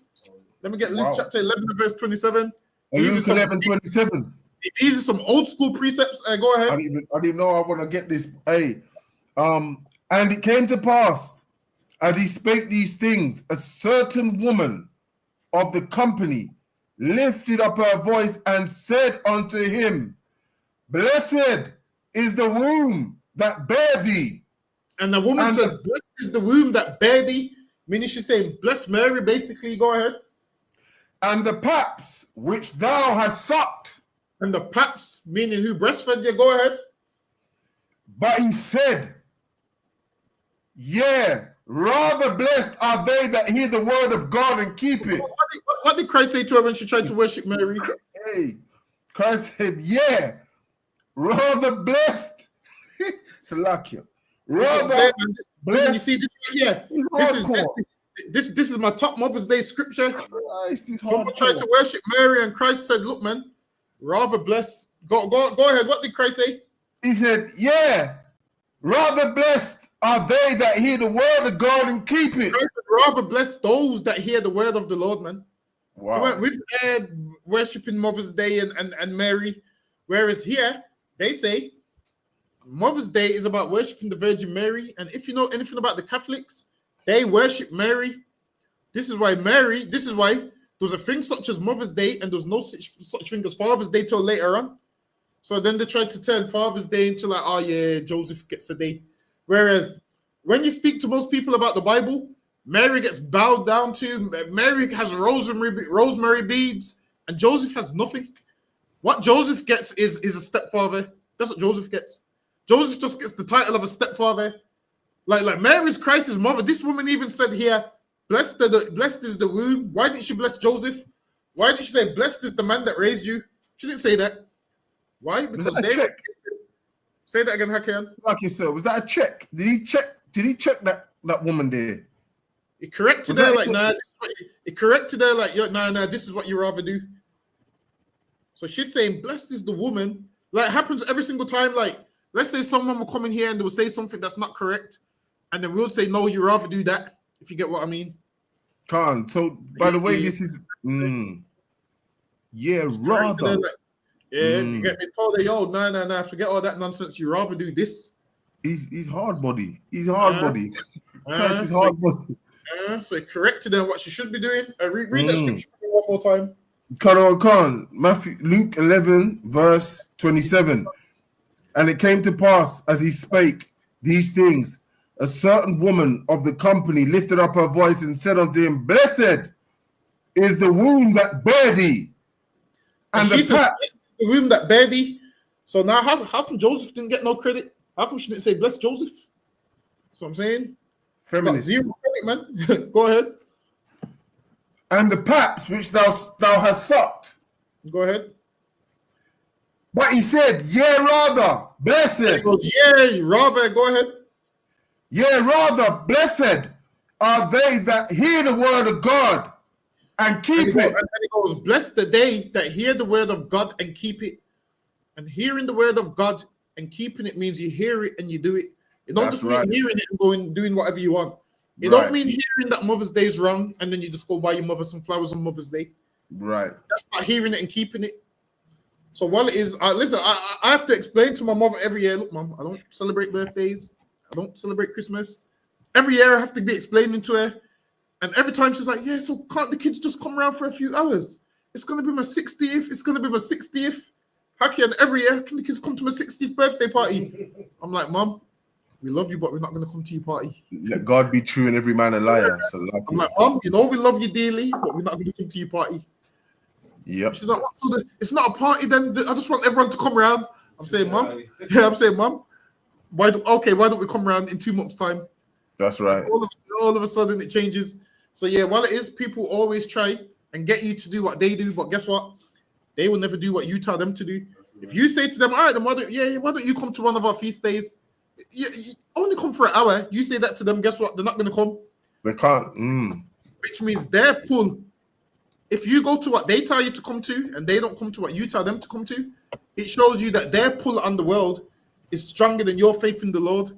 Let me get Luke chapter 11 and verse 27. Luke 11, 27. These are some old school precepts. Go ahead. I didn't know I want to get this. Hey, and it came to pass, as he spake these things, a certain woman of the company lifted up her voice and said unto him, Blessed is the womb that bare thee. And the woman And said, Blessed is the womb that bare thee. Meaning she's saying, Bless Mary, basically. Go ahead. And the paps which thou hast sucked. And the paps, meaning who breastfed you. Go ahead. But he said, Yea, rather blessed are they that hear the word of God and keep it. What did Christ say to her when she tried to worship Mary? Hey, Christ said, Yeah, rather blessed. Salakia. Rather Listen, you blessed. see this right here? He's This is my top Mother's Day scripture. Christ is Someone hardcore. tried to worship Mary, and Christ said, Look, man, rather blessed. Go ahead. What did Christ say? He said, Yeah, rather blessed are they that hear the word of God and keep it. Christ said, rather blessed those that hear the word of the Lord, man. Wow. We've worshiping Mother's Day and Mary, whereas here they say Mother's Day is about worshiping the Virgin Mary. And if you know anything about the Catholics, they worship Mary. This is why there was a thing such as Mother's Day, and there was no such thing as Father's Day till later on. So then they tried to turn Father's Day into like, oh yeah, Joseph gets a day. Whereas when you speak to most people about the Bible, Mary gets bowed down to. Mary has rosemary beads, and Joseph has nothing. What Joseph gets is a stepfather. That's what Joseph gets. Joseph just gets the title of a stepfather. Like Mary's Christ's mother. This woman even said here, blessed is the womb. Why didn't she bless Joseph? Why didn't she say, blessed is the man that raised you? She didn't say that. Why? Because they check? Say that again, Hakian. Like you said, was that a check? Did he check that woman there? It corrected her like, nah, this is what you rather do. So she's saying, blessed is the woman. Like, it happens every single time. Like, let's say someone will come in here and they will say something that's not correct. And then we'll say, no, you rather do that. If you get what I mean. Khan. So, by the way, this is... yeah, rather. Like, yeah, you get me told, yo, nah, forget all that nonsense. You rather do this. He's hard body. He's hard body. Christ is hard body. So it corrected her what she should be doing. Read that scripture one more time. Khan, Luke 11, verse 27. And it came to pass as he spake these things, a certain woman of the company lifted up her voice and said unto him, Blessed is the womb that bare thee. And she said, the womb that bare thee. So now how come Joseph didn't get no credit? How come she didn't say bless Joseph? That's what I'm saying. Feminist. Zero credit, man. Go ahead. And the paps which thou hast sucked. Go ahead. But he said, Yea, rather, blessed. He goes, yeah, rather, go ahead. Yea, rather, blessed are they that hear the word of God and keep it. And he goes, blessed the day that hear the word of God and keep it. And hearing the word of God and keeping it means you hear it and you do it. It don't just mean hearing it and doing whatever you want. It don't mean hearing that Mother's Day is wrong and then you just go buy your mother some flowers on Mother's Day. Right. That's not hearing it and keeping it. So while it is, listen, I have to explain to my mother every year, look, Mom, I don't celebrate birthdays. I don't celebrate Christmas. Every year I have to be explaining to her. And every time she's like, yeah, so can't the kids just come around for a few hours? It's going to be my 60th. It's going to be my 60th. Haki, and every year, can the kids come to my 60th birthday party? I'm like, Mom, we love you, but we're not going to come to your party. Let God be true and every man a liar. So I'm like, Mom, you know we love you dearly, but we're not going to come to your party. Yep. She's like, what? So it's not a party then? I just want everyone to come around. I'm saying, Mom. Yeah, I'm saying, Mom. Why don't we come around in 2 months' time? That's right. All of a sudden it changes. So yeah, while it is, people always try and get you to do what they do, but guess what? They will never do what you tell them to do. If you say to them, all right, then why don't you come to one of our feast days? You only come for an hour. You say that to them, guess what? They're not going to come. They can't. Which means their pull. If you go to what they tell you to come to and they don't come to what you tell them to come to, it shows you that their pull on the world is stronger than your faith in the Lord.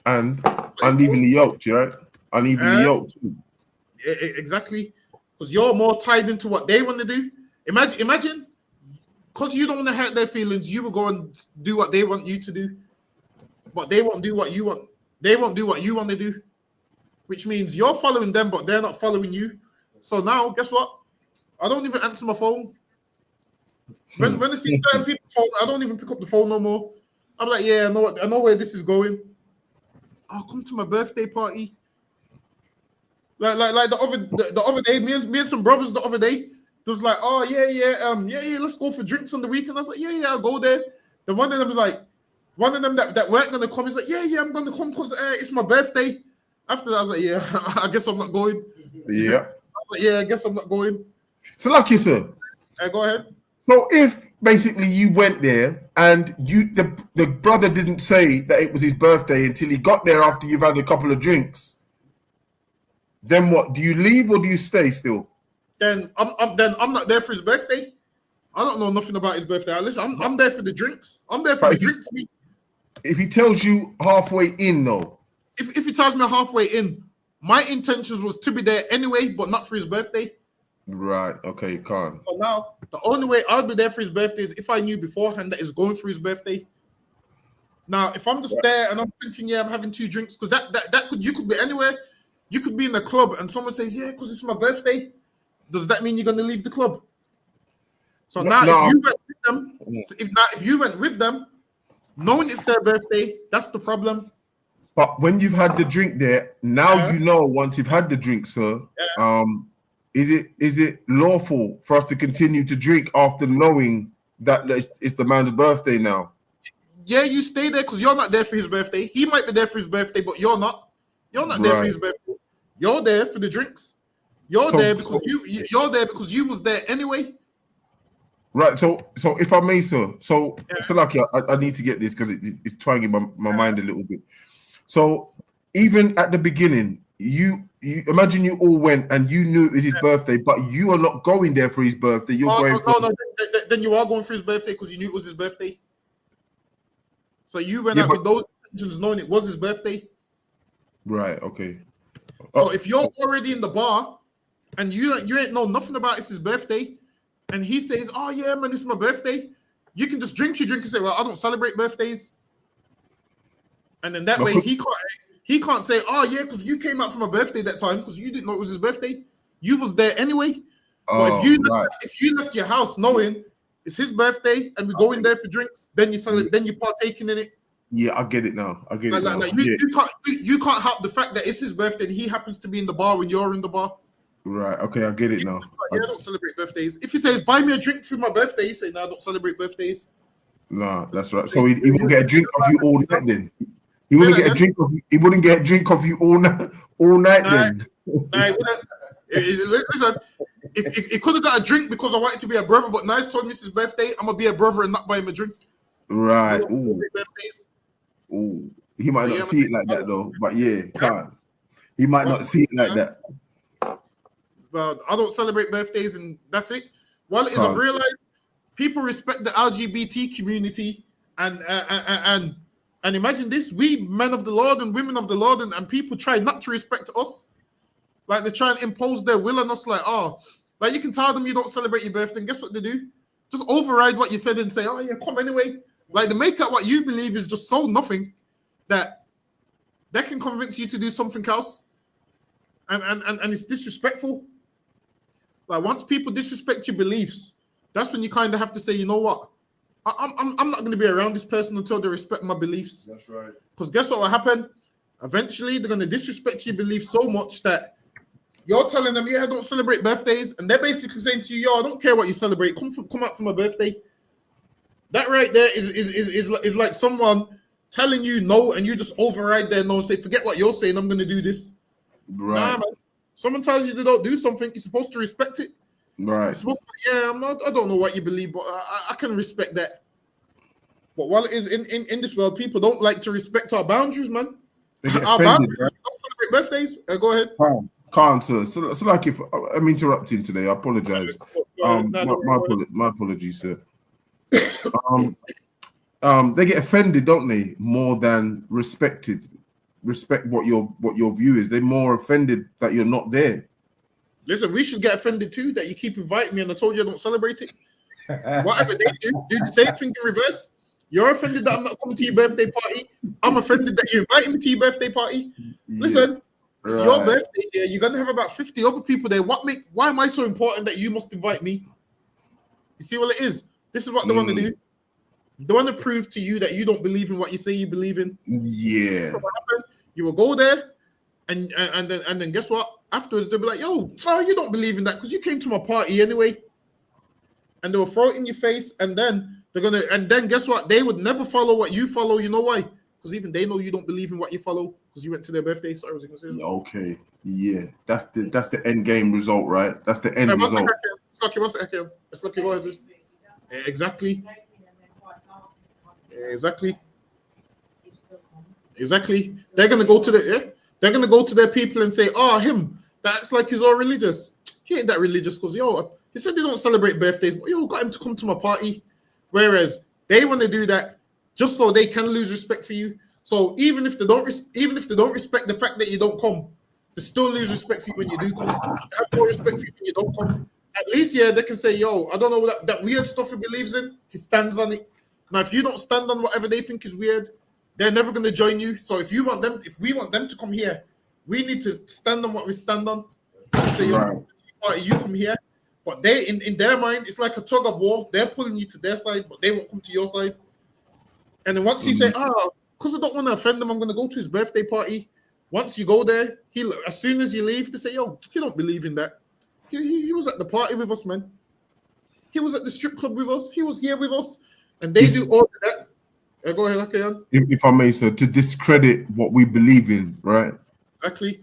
And unevenly yoked, right? Unevenly yoked. Exactly. Because you're more tied into what they want to do. Imagine, because you don't want to hurt their feelings, you will go and do what they want you to do. But they won't do what you want. They won't do what you want to do. Which means you're following them, but they're not following you. So now, guess what? I don't even answer my phone. When I see certain people phone, I don't even pick up the phone no more. I'm like, yeah, I know where this is going. Oh, come to my birthday party. Like the other day, me and some brothers the other day, it was like, oh yeah, let's go for drinks on the weekend. I was like, yeah, I'll go there. Then one of them was like, one of them that weren't gonna come, he's like, yeah, I'm gonna come because it's my birthday. After that, I was like, yeah, I guess I'm not going. Yeah. I was like, yeah, I guess I'm not going. So lucky, sir. Go ahead. So if basically you went there and the brother didn't say that it was his birthday until he got there after you've had a couple of drinks, then what? Do you leave or do you stay still? Then I'm not there for his birthday. I don't know nothing about his birthday. Listen, I'm there for the drinks. I'm there for the drinks. If he tells you halfway in, though. If he tells me halfway in, my intentions was to be there anyway, but not for his birthday. Right. Okay. Can't. So now the only way I'll be there for his birthday is if I knew beforehand that he's going for his birthday. Now, if I'm just there and I'm thinking, yeah, I'm having 2 drinks, because you could be anywhere. You could be in the club and someone says, yeah, because it's my birthday. Does that mean you're gonna leave the club? So now if you went with them, if you went with them, knowing it's their birthday, that's the problem. But when you've had the drink there, now you know once you've had the drink, sir. Is it lawful for us to continue to drink after knowing that it's the man's birthday now? Yeah, you stay there because you're not there for his birthday. He might be there for his birthday, but you're not. You're not there for his birthday. You're there for the drinks. You're there because you're there because you was there anyway. Right. So if I may, sir. So lucky. I need to get this because it's twanging my mind a little bit. So even at the beginning, you imagine you all went and you knew it was his birthday, but you are not going there for his birthday. You're going. Then you are going for his birthday because you knew it was his birthday. So you went out with those intentions knowing it was his birthday. Right. Okay. So if you're already in the bar and you ain't know nothing about it's his birthday, and he says, "Oh yeah, man, it's my birthday," you can just drink your drink and say, "Well, I don't celebrate birthdays," and then that way he can't say, "Oh yeah, because you came out for my birthday that time because you didn't know it was his birthday. You was there anyway." But if you left your house knowing it's his birthday and we go in there for drinks, then you celebrate, then you partaking in it. Yeah, I get it now. You can't help the fact that it's his birthday and he happens to be in the bar when you're in the bar. Right. Okay, I get it now. I don't celebrate birthdays. If he says, "Buy me a drink for my birthday," you say, "No, I don't celebrate birthdays." No, that's right. So he won't get a drink of you all night then. He wouldn't get a drink of you. He wouldn't get a drink of you all night then. Listen, it could have got a drink because I wanted to be a brother, but Nice told me it's his birthday. I'm gonna be a brother and not buy him a drink. Right. Ooh. He might not see it like that though, but can't. He might not see it like that. But I don't celebrate birthdays, and that's it. Well, it is I've realized people respect the LGBT community, and imagine this: we men of the Lord and women of the Lord, and people try not to respect us. Like they try and impose their will on us. Like you can tell them you don't celebrate your birthday, and guess what they do? Just override what you said and say, "Oh yeah, come anyway." Like they make out what you believe is just so nothing that they can convince you to do something else, and it's disrespectful. Like once people disrespect your beliefs, that's when you kind of have to say, you know what, I'm not going to be around this person until they respect my beliefs. That's right. Because guess what will happen? Eventually, they're going to disrespect your beliefs so much that you're telling them, "Yeah, I don't celebrate birthdays," and they're basically saying to you, "Yo, I don't care what you celebrate. Come out for my birthday." That right there is like someone telling you no, and you just override their no and say, "Forget what you're saying. I'm going to do this." Right. Nah, man. Someone tells you they don't do something, you're supposed to respect it. Right. You're supposed to, I don't know what you believe, but I can respect that. But while it is in this world, people don't like to respect our boundaries, man. Our boundaries. Right? Don't celebrate birthdays. Go ahead. Can't, sir. So like if I'm interrupting today, I apologize. My apologies, sir. They get offended, don't they? More than respect what your view is. They're more offended that you're not there. Listen, we should get offended too that you keep inviting me and I told you I don't celebrate it. Whatever they do the same thing in reverse. You're offended that I'm not coming to your birthday party. I'm offended that you're inviting me to your birthday party. Listen, It's your Right. birthday. Yeah, you're gonna have about 50 other people there. Why am I so important that you must invite me? You see what it is? This is what they want to do. They want to prove to you that you don't believe in what you say you believe in. Yeah. So what happened? You will go there, and then guess what? Afterwards, they'll be like, "Yo, you don't believe in that because you came to my party anyway." And they'll throw it in your face, and then guess what? They would never follow what you follow. You know why? Because even they know you don't believe in what you follow because you went to their birthday. Sorry, was it considered? Okay. Yeah. That's the end game result, right? That's the end result. It's lucky. What's the heck? It's lucky. What is it? Exactly. Exactly. They're gonna go to they're gonna go to their people and say, "Oh, him that acts like he's all religious. He ain't that religious because he said they don't celebrate birthdays, but got him to come to my party." Whereas they want to do that just so they can lose respect for you. So even if they don't respect the fact that you don't come, they still lose respect for you when you do come. They have more respect for you when you don't come. At least, they can say, "Yo, I don't know that weird stuff he believes in. He stands on it." Now, if you don't stand on whatever they think is weird, they're never going to join you. So if we want them to come here, we need to stand on what we stand on. Say, "Yo, you come here." But they, in their mind, it's like a tug of war. They're pulling you to their side, but they won't come to your side. And then once you say, because I don't want to offend him, I'm going to go to his birthday party. Once you go there, as soon as you leave, they say, "Yo, you don't believe in that. He was at the party with us, man. He was at the strip club with us. He was here with us." And they do all of that. Go ahead, okay. If I may, sir, to discredit what we believe in, right? Exactly.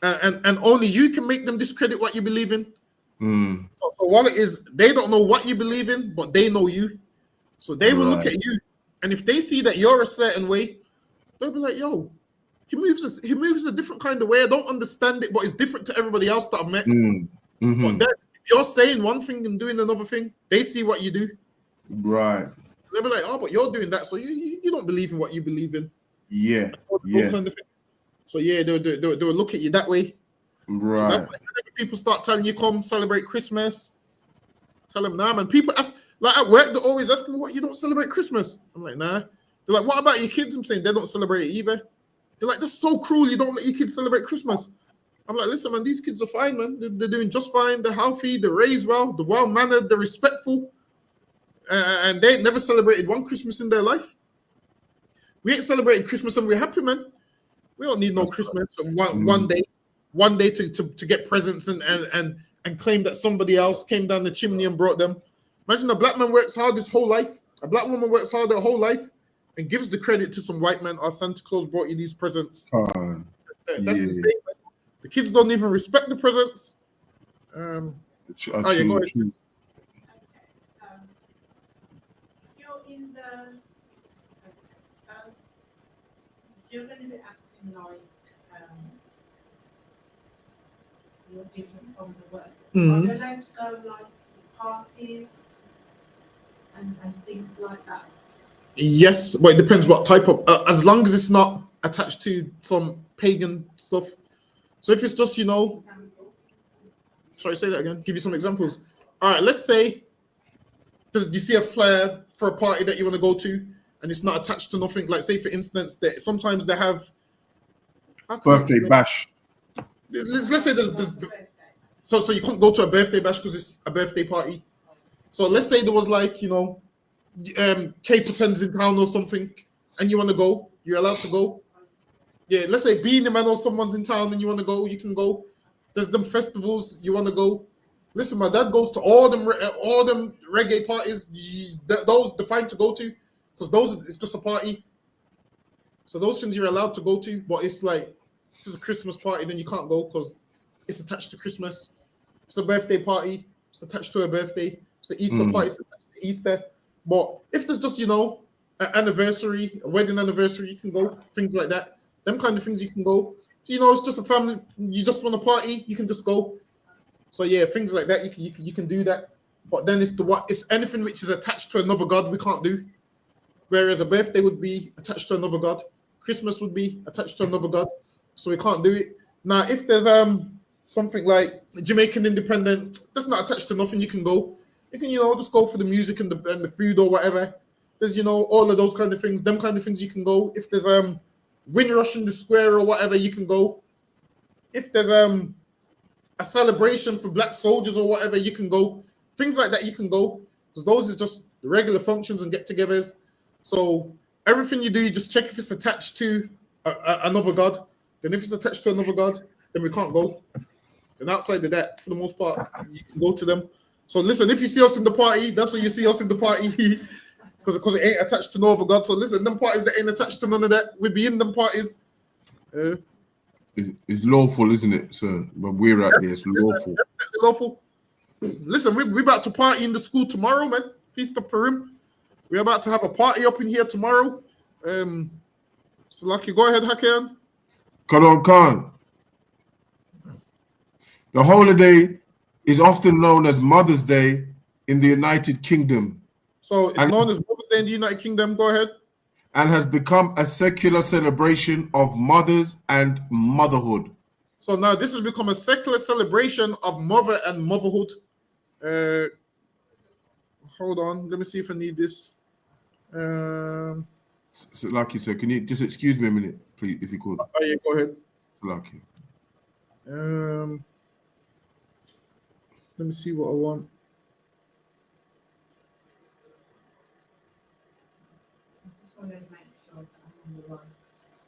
And only you can make them discredit what you believe in. So what it is, they don't know what you believe in, but they know you. So they will look at you, and if they see that you're a certain way, they'll be like, "Yo, he moves a different kind of way. I don't understand it, but it's different to everybody else that I've met." But then, if you're saying one thing and doing another thing, they see what you do. Right. They'll be like, "Oh, but you're doing that, so you don't believe in what you believe in." Yeah. Those kind of things. So they'll look at you that way. Right. So that's why whenever people start telling you, "Come celebrate Christmas," tell them, "Nah, man." People ask, like at work, they always ask me, "What, you don't celebrate Christmas?" I'm like, "Nah." They're like, "What about your kids?" I'm saying they don't celebrate it either. They're like, "That's so cruel. You don't let your kids celebrate Christmas." I'm like, "Listen, man, these kids are fine, man. They're doing just fine. They're healthy. They're raised well. They're well mannered. They're respectful, and they ain't never celebrated one Christmas in their life. We ain't celebrated Christmas and we're happy, man. We don't need no Christmas one day to get presents and claim that somebody else came down the chimney and brought them. Imagine a black man works hard his whole life, a black woman works hard her whole life, and gives the credit to some white man. "Or Santa Claus brought you these presents." That's insane. Man. The kids don't even respect the presents. Go ahead. True. You're going to be acting like you're different from the work. Are they allowed to go like to parties and things like that? Yes, but it depends what type of. As long as it's not attached to some pagan stuff. So if it's just sorry, say that again. Give you some examples. All right, let's say you see a flyer for a party that you want to go to, and it's not attached to nothing. Like, say for instance, that sometimes they have birthday bash. Let's say there's so you can't go to a birthday bash because it's a birthday party. So let's say there was like K Pretends in town or something, and you want to go. You're allowed to go. Yeah, let's say Beanie Man or someone's in town and you want to go. You can go. There's them festivals you want to go. Listen, my dad goes to all them reggae parties. Those defined to go to, because it's just a party. So those things you're allowed to go to, but it's like if it's a Christmas party, then you can't go because it's attached to Christmas. It's a birthday party. It's attached to a birthday. It's an Easter party. It's attached to Easter. But if there's just an anniversary, a wedding anniversary, you can go. Things like that. Them kind of things you can go. So, it's just a family. You just want to party, you can just go. So yeah, things like that you can do that. But then it's anything which is attached to another god we can't do. Whereas a birthday would be attached to another god, Christmas would be attached to another god, so we can't do it. Now, if there's something like Jamaican Independent, that's not attached to nothing, you can go. You can just go for the music and the food or whatever. There's all of those kind of things. Them kind of things you can go. If there's Windrush in the square or whatever, you can go. if there's a celebration for black soldiers or whatever, you can go. Things like that, you can go, because those is just regular functions and get-togethers. So everything you do, you just check if it's attached to another god. Then if it's attached to another god, then we can't go. And outside of that, for the most part, you can go to them. So listen, if you see us in the party, that's when you see us in the party, because it ain't attached to no other god. So listen, them parties that ain't attached to none of that, we be in them parties. It's lawful, isn't it, sir? But we're out there, it's lawful. Definitely lawful. Listen, we about to party in the school tomorrow, man. Feast of Purim. We're about to have a party up in here tomorrow. So lucky, go ahead, Hakan. Khan. The holiday is often known as Mother's Day in the United Kingdom. So it's known as Mother's Day in the United Kingdom. Go ahead. And has become a secular celebration of mothers and motherhood. So now this has become a secular celebration of mother and motherhood. Hold on, let me see if I need this. So, Lucky, sir, can you just excuse me a minute, please, if you could? Oh, yeah, go ahead. Lucky. Let me see what I want.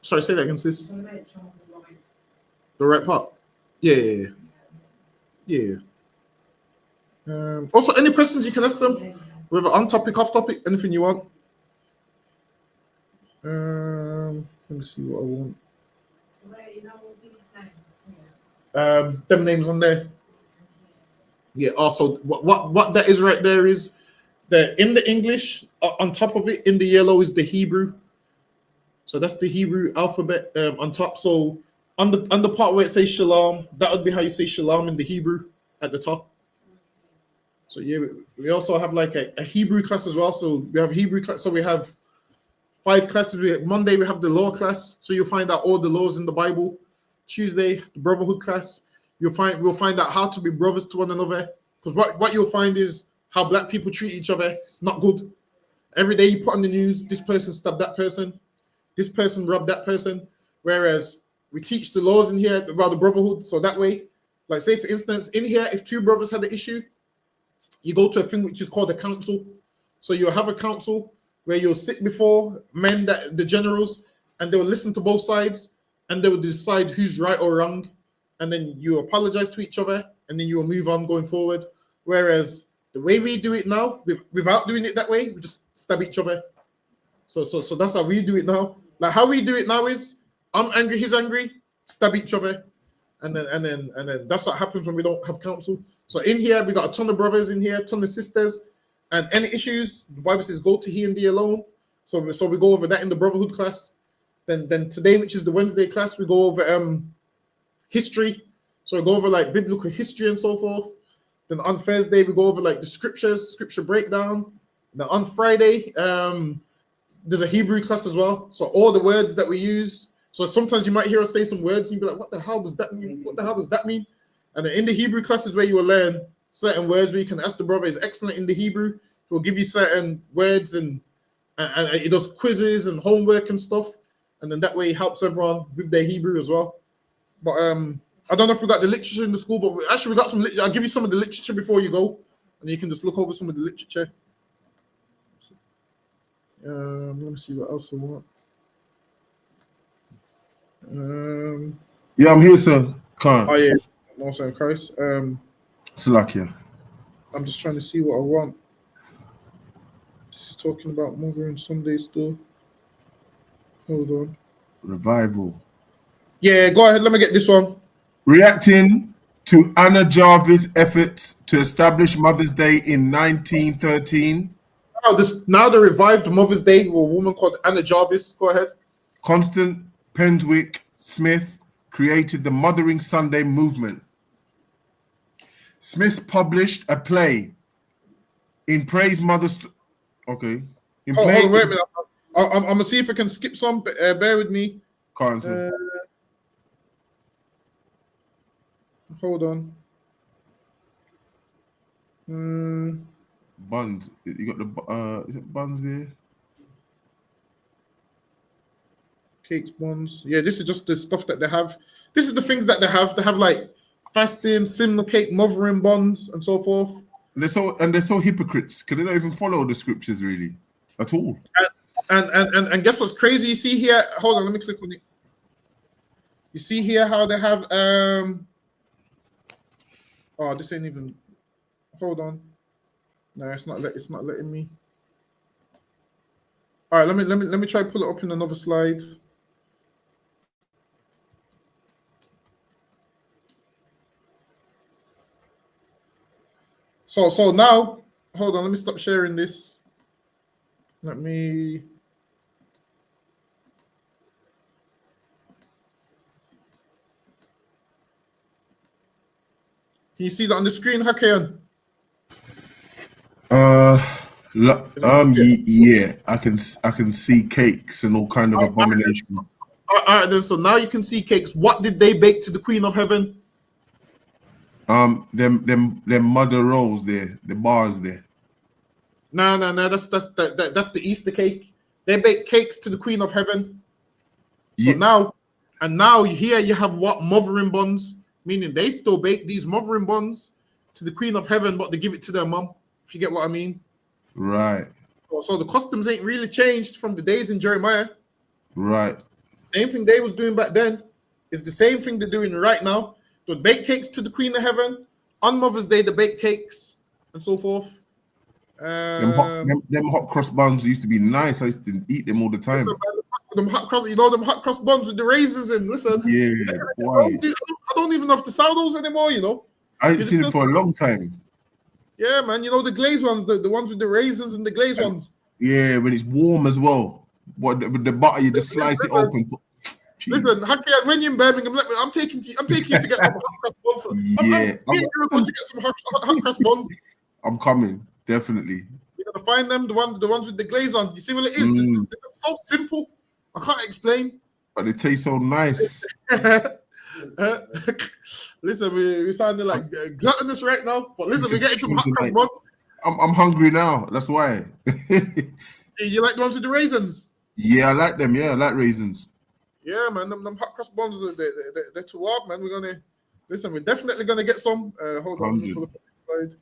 Sorry, say that again, sis. The right part. Yeah. Also, any questions you can ask them, whether on topic, off topic, anything you want. Let me see what I want. Them names on there. Yeah. Also, what that is right there is that in the English, on top of it, in the yellow is the Hebrew. So that's the Hebrew alphabet on top. So on the part where it says shalom, that would be how you say shalom in the Hebrew at the top. So yeah, we also have like a Hebrew class as well. So we have Hebrew class. So we have 5 classes. Monday we have the law class. So you'll find out all the laws in the Bible. Tuesday, the brotherhood class. We'll find out how to be brothers to one another. Because what you'll find is how black people treat each other. It's not good. Every day you put on the news, this person stabbed that person. This person robbed that person. Whereas we teach the laws in here about the brotherhood. So that way, like say for instance, in here, if 2 brothers had an issue, you go to a thing which is called a council. So you'll have a council where you'll sit before men, that the generals, and they will listen to both sides, and they will decide who's right or wrong. And then you apologize to each other, and then you will move on going forward. Whereas the way we do it now, without doing it that way, we just stab each other. So that's how we do it now. Like how we do it now is I'm angry, he's angry, stab each other, and then that's what happens when we don't have counsel. So in here we got a ton of brothers in here, a ton of sisters, and any issues, the Bible says go to he and thee alone. So we go over that in the brotherhood class. Then today, which is the Wednesday class, we go over history. So we go over like biblical history and so forth. Then on Thursday we go over like the scripture breakdown. Then on Friday, there's a Hebrew class as well. So all the words that we use. So sometimes you might hear us say some words and you'll be like, what the hell does that mean? What the hell does that mean? And then in the Hebrew class is where you will learn certain words where you can ask the brother is excellent in the Hebrew. He will give you certain words and he does quizzes and homework and stuff. And then that way he helps everyone with their Hebrew as well. But I don't know if we got the literature in the school, but we got some. I'll give you some of the literature before you go, and you can just look over some of the literature. Let me see what else I want. Yeah, I'm here, sir. Khan. Oh yeah, I'm also in Christ. Salakia. I'm just trying to see what I want. This is talking about Mother and Sunday still. Hold on. Revival. Yeah, go ahead. Let me get this one. Reacting to Anna Jarvis' efforts to establish Mother's Day in 1913. Now the revived Mother's Day with a woman called Anna Jarvis. Go ahead. Constant Penswick Smith created the Mothering Sunday movement. Smith published a play in praise Mother's. Okay. Hold on, wait a minute. I'm gonna see if I can skip some. Bear with me. Can't. Hold on. Buns. You got the is it buns there? Cakes, buns. Yeah, this is just the stuff that they have. This is the things that they have. They have like fasting, simmer cake, mothering bonds, and so forth. They're so hypocrites because they don't even follow the scriptures really at all. And guess what's crazy? You see here, hold on, let me click on it. You see here how they have oh, this ain't even, hold on. No, it's not letting me. All right, let me try to pull it up in another slide. So now, hold on, let me stop sharing this. Let me. Can you see that on the screen, Hakeon? Yeah, I can see cakes and all kind of abominations. All right, then. So now you can see cakes. What did they bake to the Queen of Heaven? Them mother rolls there, the bars there. No. That's the Easter cake. They bake cakes to the Queen of Heaven. So now here you have what, mothering buns, meaning they still bake these mothering buns to the Queen of Heaven, but they give it to their mum. If you get what I mean. Right. So the customs ain't really changed from the days in Jeremiah. Right. Same thing they was doing back then is the same thing they're doing right now. So bake cakes to the Queen of Heaven. On Mother's Day, they bake cakes and so forth. Them hot cross buns used to be nice. I used to eat them all the time. Them hot cross, them hot cross buns with the raisins in. Listen, yeah, why? I don't even have to sell those anymore. I ain't seen them for a long time. Yeah, man. The glazed ones, the ones with the raisins and the glazed ones. Yeah, when it's warm as well. What with the butter, you just slice it open. Listen, Hakeem, when you're in Birmingham, I'm taking you to get some hot cross buns. Yeah, I'm going to get some hot cross buns. I'm coming, definitely. You're gonna find them, the ones with the glaze on. You see what it is? They're so simple. I can't explain. But they taste so nice. Listen, we're sounding like gluttonous right now. But listen, we're getting some hot cross buns. I'm hungry now. That's why. You like the ones with the raisins? Yeah, I like them. Yeah, I like raisins. Yeah, man. Them hot cross buns, they're too hard, man. We're definitely gonna get some. Hold on, let me pull up the slide.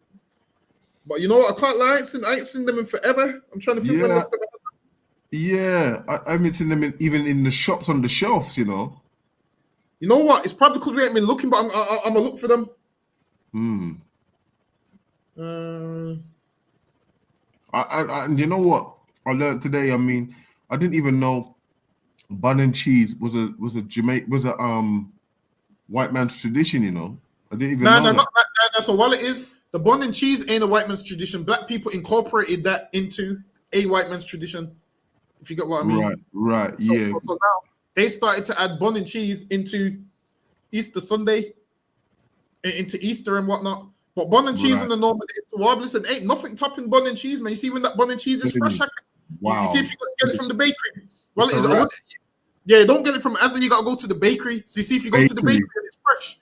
But you know what? I can't lie. I ain't seen them in forever. I'm trying to think when last time. Yeah, I haven't seen them even in the shops on the shelves. You know what? It's probably because we ain't been looking, but I'm gonna look for them. And you know what I learned today? I mean, I didn't even know bun and cheese was a white man's tradition. I didn't even know that. No. So while it is, the bun and cheese ain't a white man's tradition. Black people incorporated that into a white man's tradition. If you get what I mean. Right. So Yeah. now they started to add bun and cheese into Easter Sunday, into Easter and whatnot. But bun and cheese in the normal days, listen, ain't nothing topping bun and cheese, man. You see when that bun and cheese is fresh. Wow. You see if you get it from the bakery. Well, don't get it from Asda. You gotta go to the bakery. So you see if you go to the bakery and it's fresh.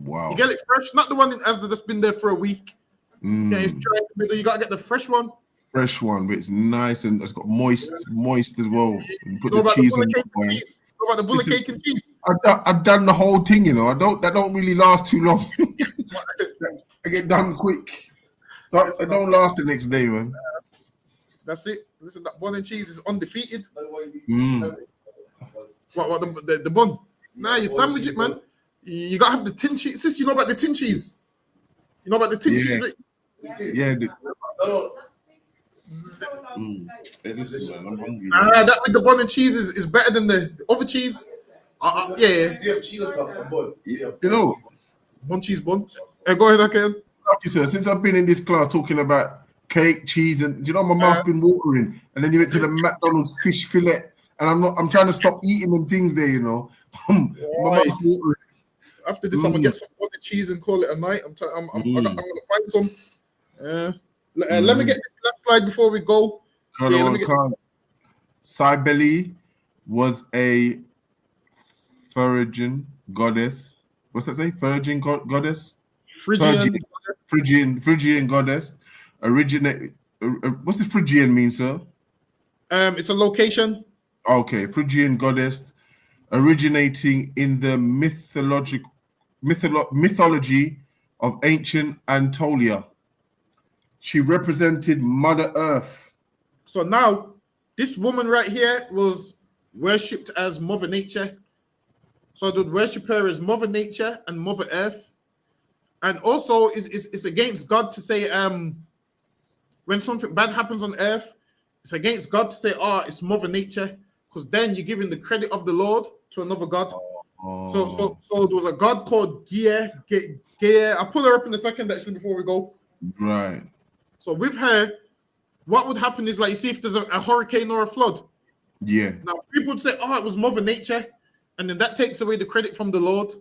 Wow. You get it fresh, not the one in Asda that's been there for a week. Yeah, it's dry in the middle. You gotta get the fresh one. Fresh one, but it's nice and it's got moist as well. You put the cheese on it. What about the bullet cake and cheese? I've done the whole thing, That don't really last too long. I get done quick. I don't last the next day, man. That's it. Listen, that bun and cheese is undefeated. What the bun? Nah, you sandwich it, man. You gotta have the tin cheese. Sis, you know about the tin cheese? You know about the tin cheese? Yeah. Listen, man, I'm hungry. That with the bun and cheese is better than the other cheese. Yeah, cheese on top and bun. Bun cheese bun. Go ahead, okay. Like you said, since I've been in this class talking about cake, cheese, and my mouth's been watering, and then you went to the McDonald's fish fillet, and I'm trying to stop eating them things there, My mouth's watering. After this, I'm gonna get some bun and cheese and call it a night. I'm gonna find some. Let me get this last slide before we go. Cybele was a Phrygian goddess. What's that say? Phrygian goddess? Phrygian goddess. Originate. What's the Phrygian mean, sir? It's a location. Okay, Phrygian goddess originating in the mythology of ancient Anatolia. She represented Mother Earth. So now, this woman right here was worshipped as Mother Nature. So they'd worship her as Mother Nature and Mother Earth. And also, it's against God to say, when something bad happens on Earth, it's against God to say, it's Mother Nature, because then you're giving the credit of the Lord to another God. So there was a God called Gaia. I'll pull her up in a second, actually, before we go. Right. So with her, what would happen is, like, you see, if there's a hurricane or a flood. Yeah. Now, people would say, it was Mother Nature, and then that takes away the credit from the Lord.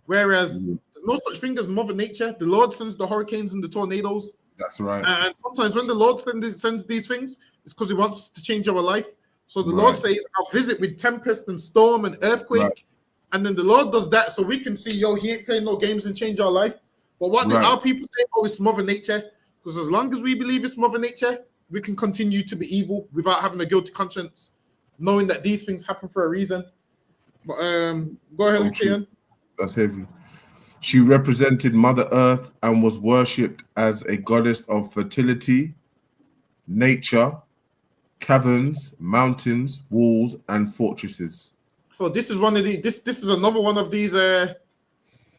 Whereas there's no such thing as Mother Nature. The Lord sends the hurricanes and the tornadoes. That's right. And sometimes when the Lord sends these things, it's because he wants us to change our life. So the Lord says, I'll visit with tempest and storm and earthquake. Right. And then the Lord does that so we can see, he ain't playing no games and change our life. But what do our people say? It's Mother Nature. Because as long as we believe it's Mother Nature, we can continue to be evil without having a guilty conscience, knowing that these things happen for a reason. But go ahead, Kian. That's heavy. She represented Mother Earth and was worshipped as a goddess of fertility, nature, caverns, mountains, walls, and fortresses. So this is one of the this is another one of these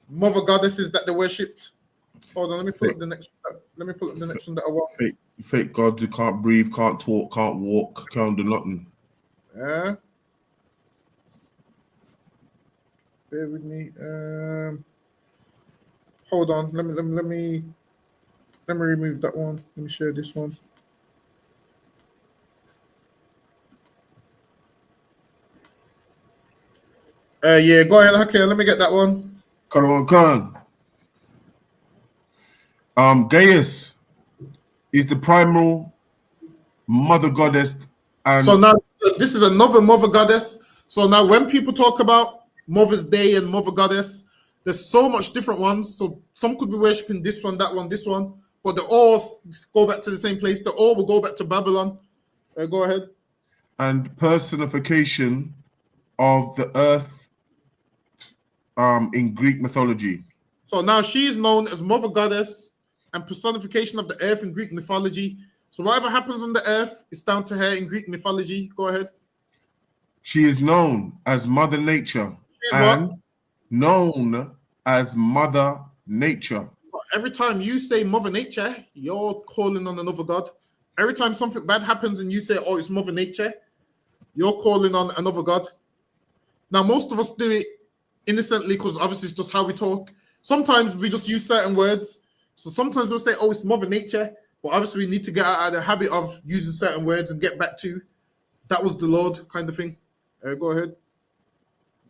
mother goddesses that they worshipped. Hold on, let me pull up the next. Let me pull up the next one that I want. Fake gods who can't breathe, can't talk, can't walk, can't do nothing. Yeah. Bear with me. Hold on. Let me remove that one. Let me share this one. Yeah, go ahead. Okay, let me get that one. Khan. Gaius is the primal mother goddess. And so now this is another mother goddess. So now when people talk about Mother's Day and Mother Goddess, there's so much different ones. So some could be worshipping this one, that one, this one, but they all go back to the same place. They all will go back to Babylon. Go ahead. And personification of the earth in Greek mythology. So now she's known as Mother Goddess and personification of the earth in Greek mythology. So whatever happens on the earth is down to her in Greek mythology. Go ahead. She is known as Mother Nature. Known as Mother Nature. So every time you say Mother Nature, you're calling on another god. Every time something bad happens and you say, it's Mother Nature, you're calling on another god. Now, most of us do it innocently because obviously it's just how we talk. Sometimes we just use certain words. So sometimes we'll say, it's Mother Nature. But obviously we need to get out of the habit of using certain words and get back to that was the Lord kind of thing. Go ahead.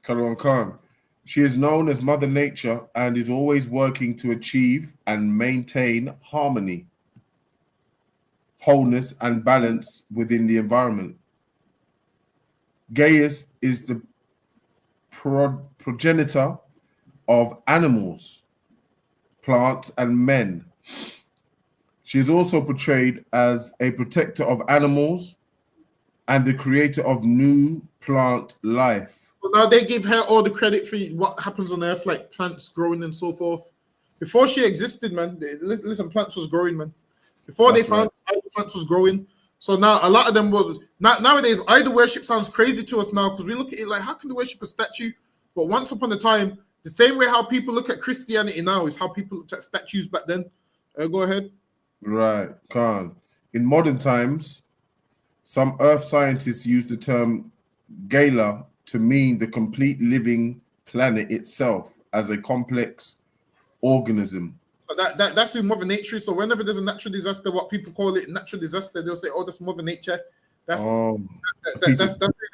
Khan. She is known as Mother Nature and is always working to achieve and maintain harmony, wholeness, and balance within the environment. Gaius is the progenitor of animals, plants, and men. She is also portrayed as a protector of animals and the creator of new plant life. So now they give her all the credit for what happens on Earth, like plants growing and so forth. Before she existed, man, listen, plants was growing, man. Before they found plants was growing. So now a lot of them will nowadays idol worship sounds crazy to us now because we look at it like, how can they worship a statue? But once upon a time, the same way how people look at Christianity now is how people looked at statues back then. Go ahead. Right, Khan. In modern times, some earth scientists use the term Gaia to mean the complete living planet itself as a complex organism. So that's who Mother Nature is. So whenever there's a natural disaster, what people call it natural disaster, they'll say, that's Mother Nature. That's who they're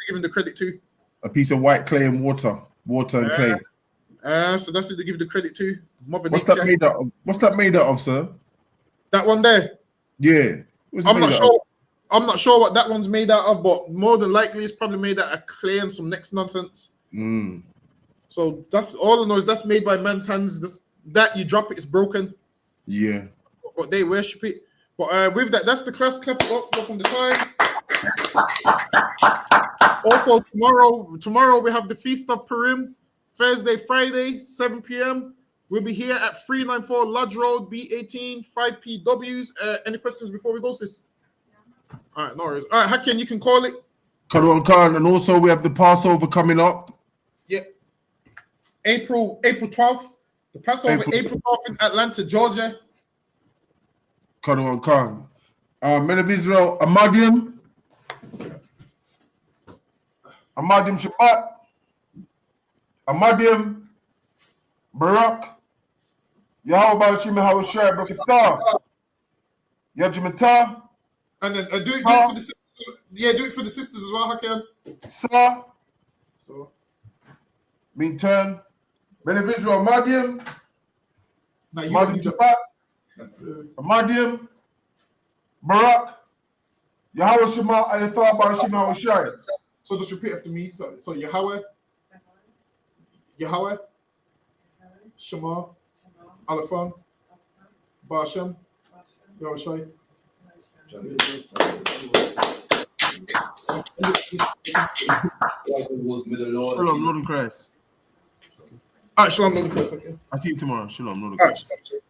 giving the credit to. A piece of white clay and water and clay. So that's who they give the credit to. Mother What's Nature. that made out of? What's that made out of, sir? That one there? Yeah. I'm not sure. I'm not sure what that one's made out of, but more than likely it's probably made out of clay and some next nonsense. So that's all I know is that's made by man's hands. That you drop it's broken. Yeah. But they worship it. But with that, that's the class. Clap it up on the time. Also, tomorrow we have the Feast of Purim. Thursday, Friday, 7 p.m. We'll be here at 394 Lodge Road, B18, 5PWs. Any questions before we go, sis? All right, no worries. All right, Hakim, you can call it. Kadwan Khan, and also we have the Passover coming up. Yeah. April 12th. The Passover, April 12th in Atlanta, Georgia. Kadwan Khan. Men of Israel, Amadim Shabbat, Amadim, Barak, Yahweh Shima Hawashai, Brakatah, Yajimata. And then do it for the sisters. Yeah, do it for the sisters as well, Hakim. Sa, So, mean turn, Men of Israel, Amadim, now you Amadim do Shabbat, Amadim, Barak, Yahweh Shema, and Yahweh Shima Hawashai. So just repeat after me. So Yahweh, Shema, Alafan, Bashem, Yahushai. Shalom, Lord in Christ. All right, Shalom, Lord in Christ. Okay. I see you tomorrow. Shalom, Lord in All right, Christ. Shalom.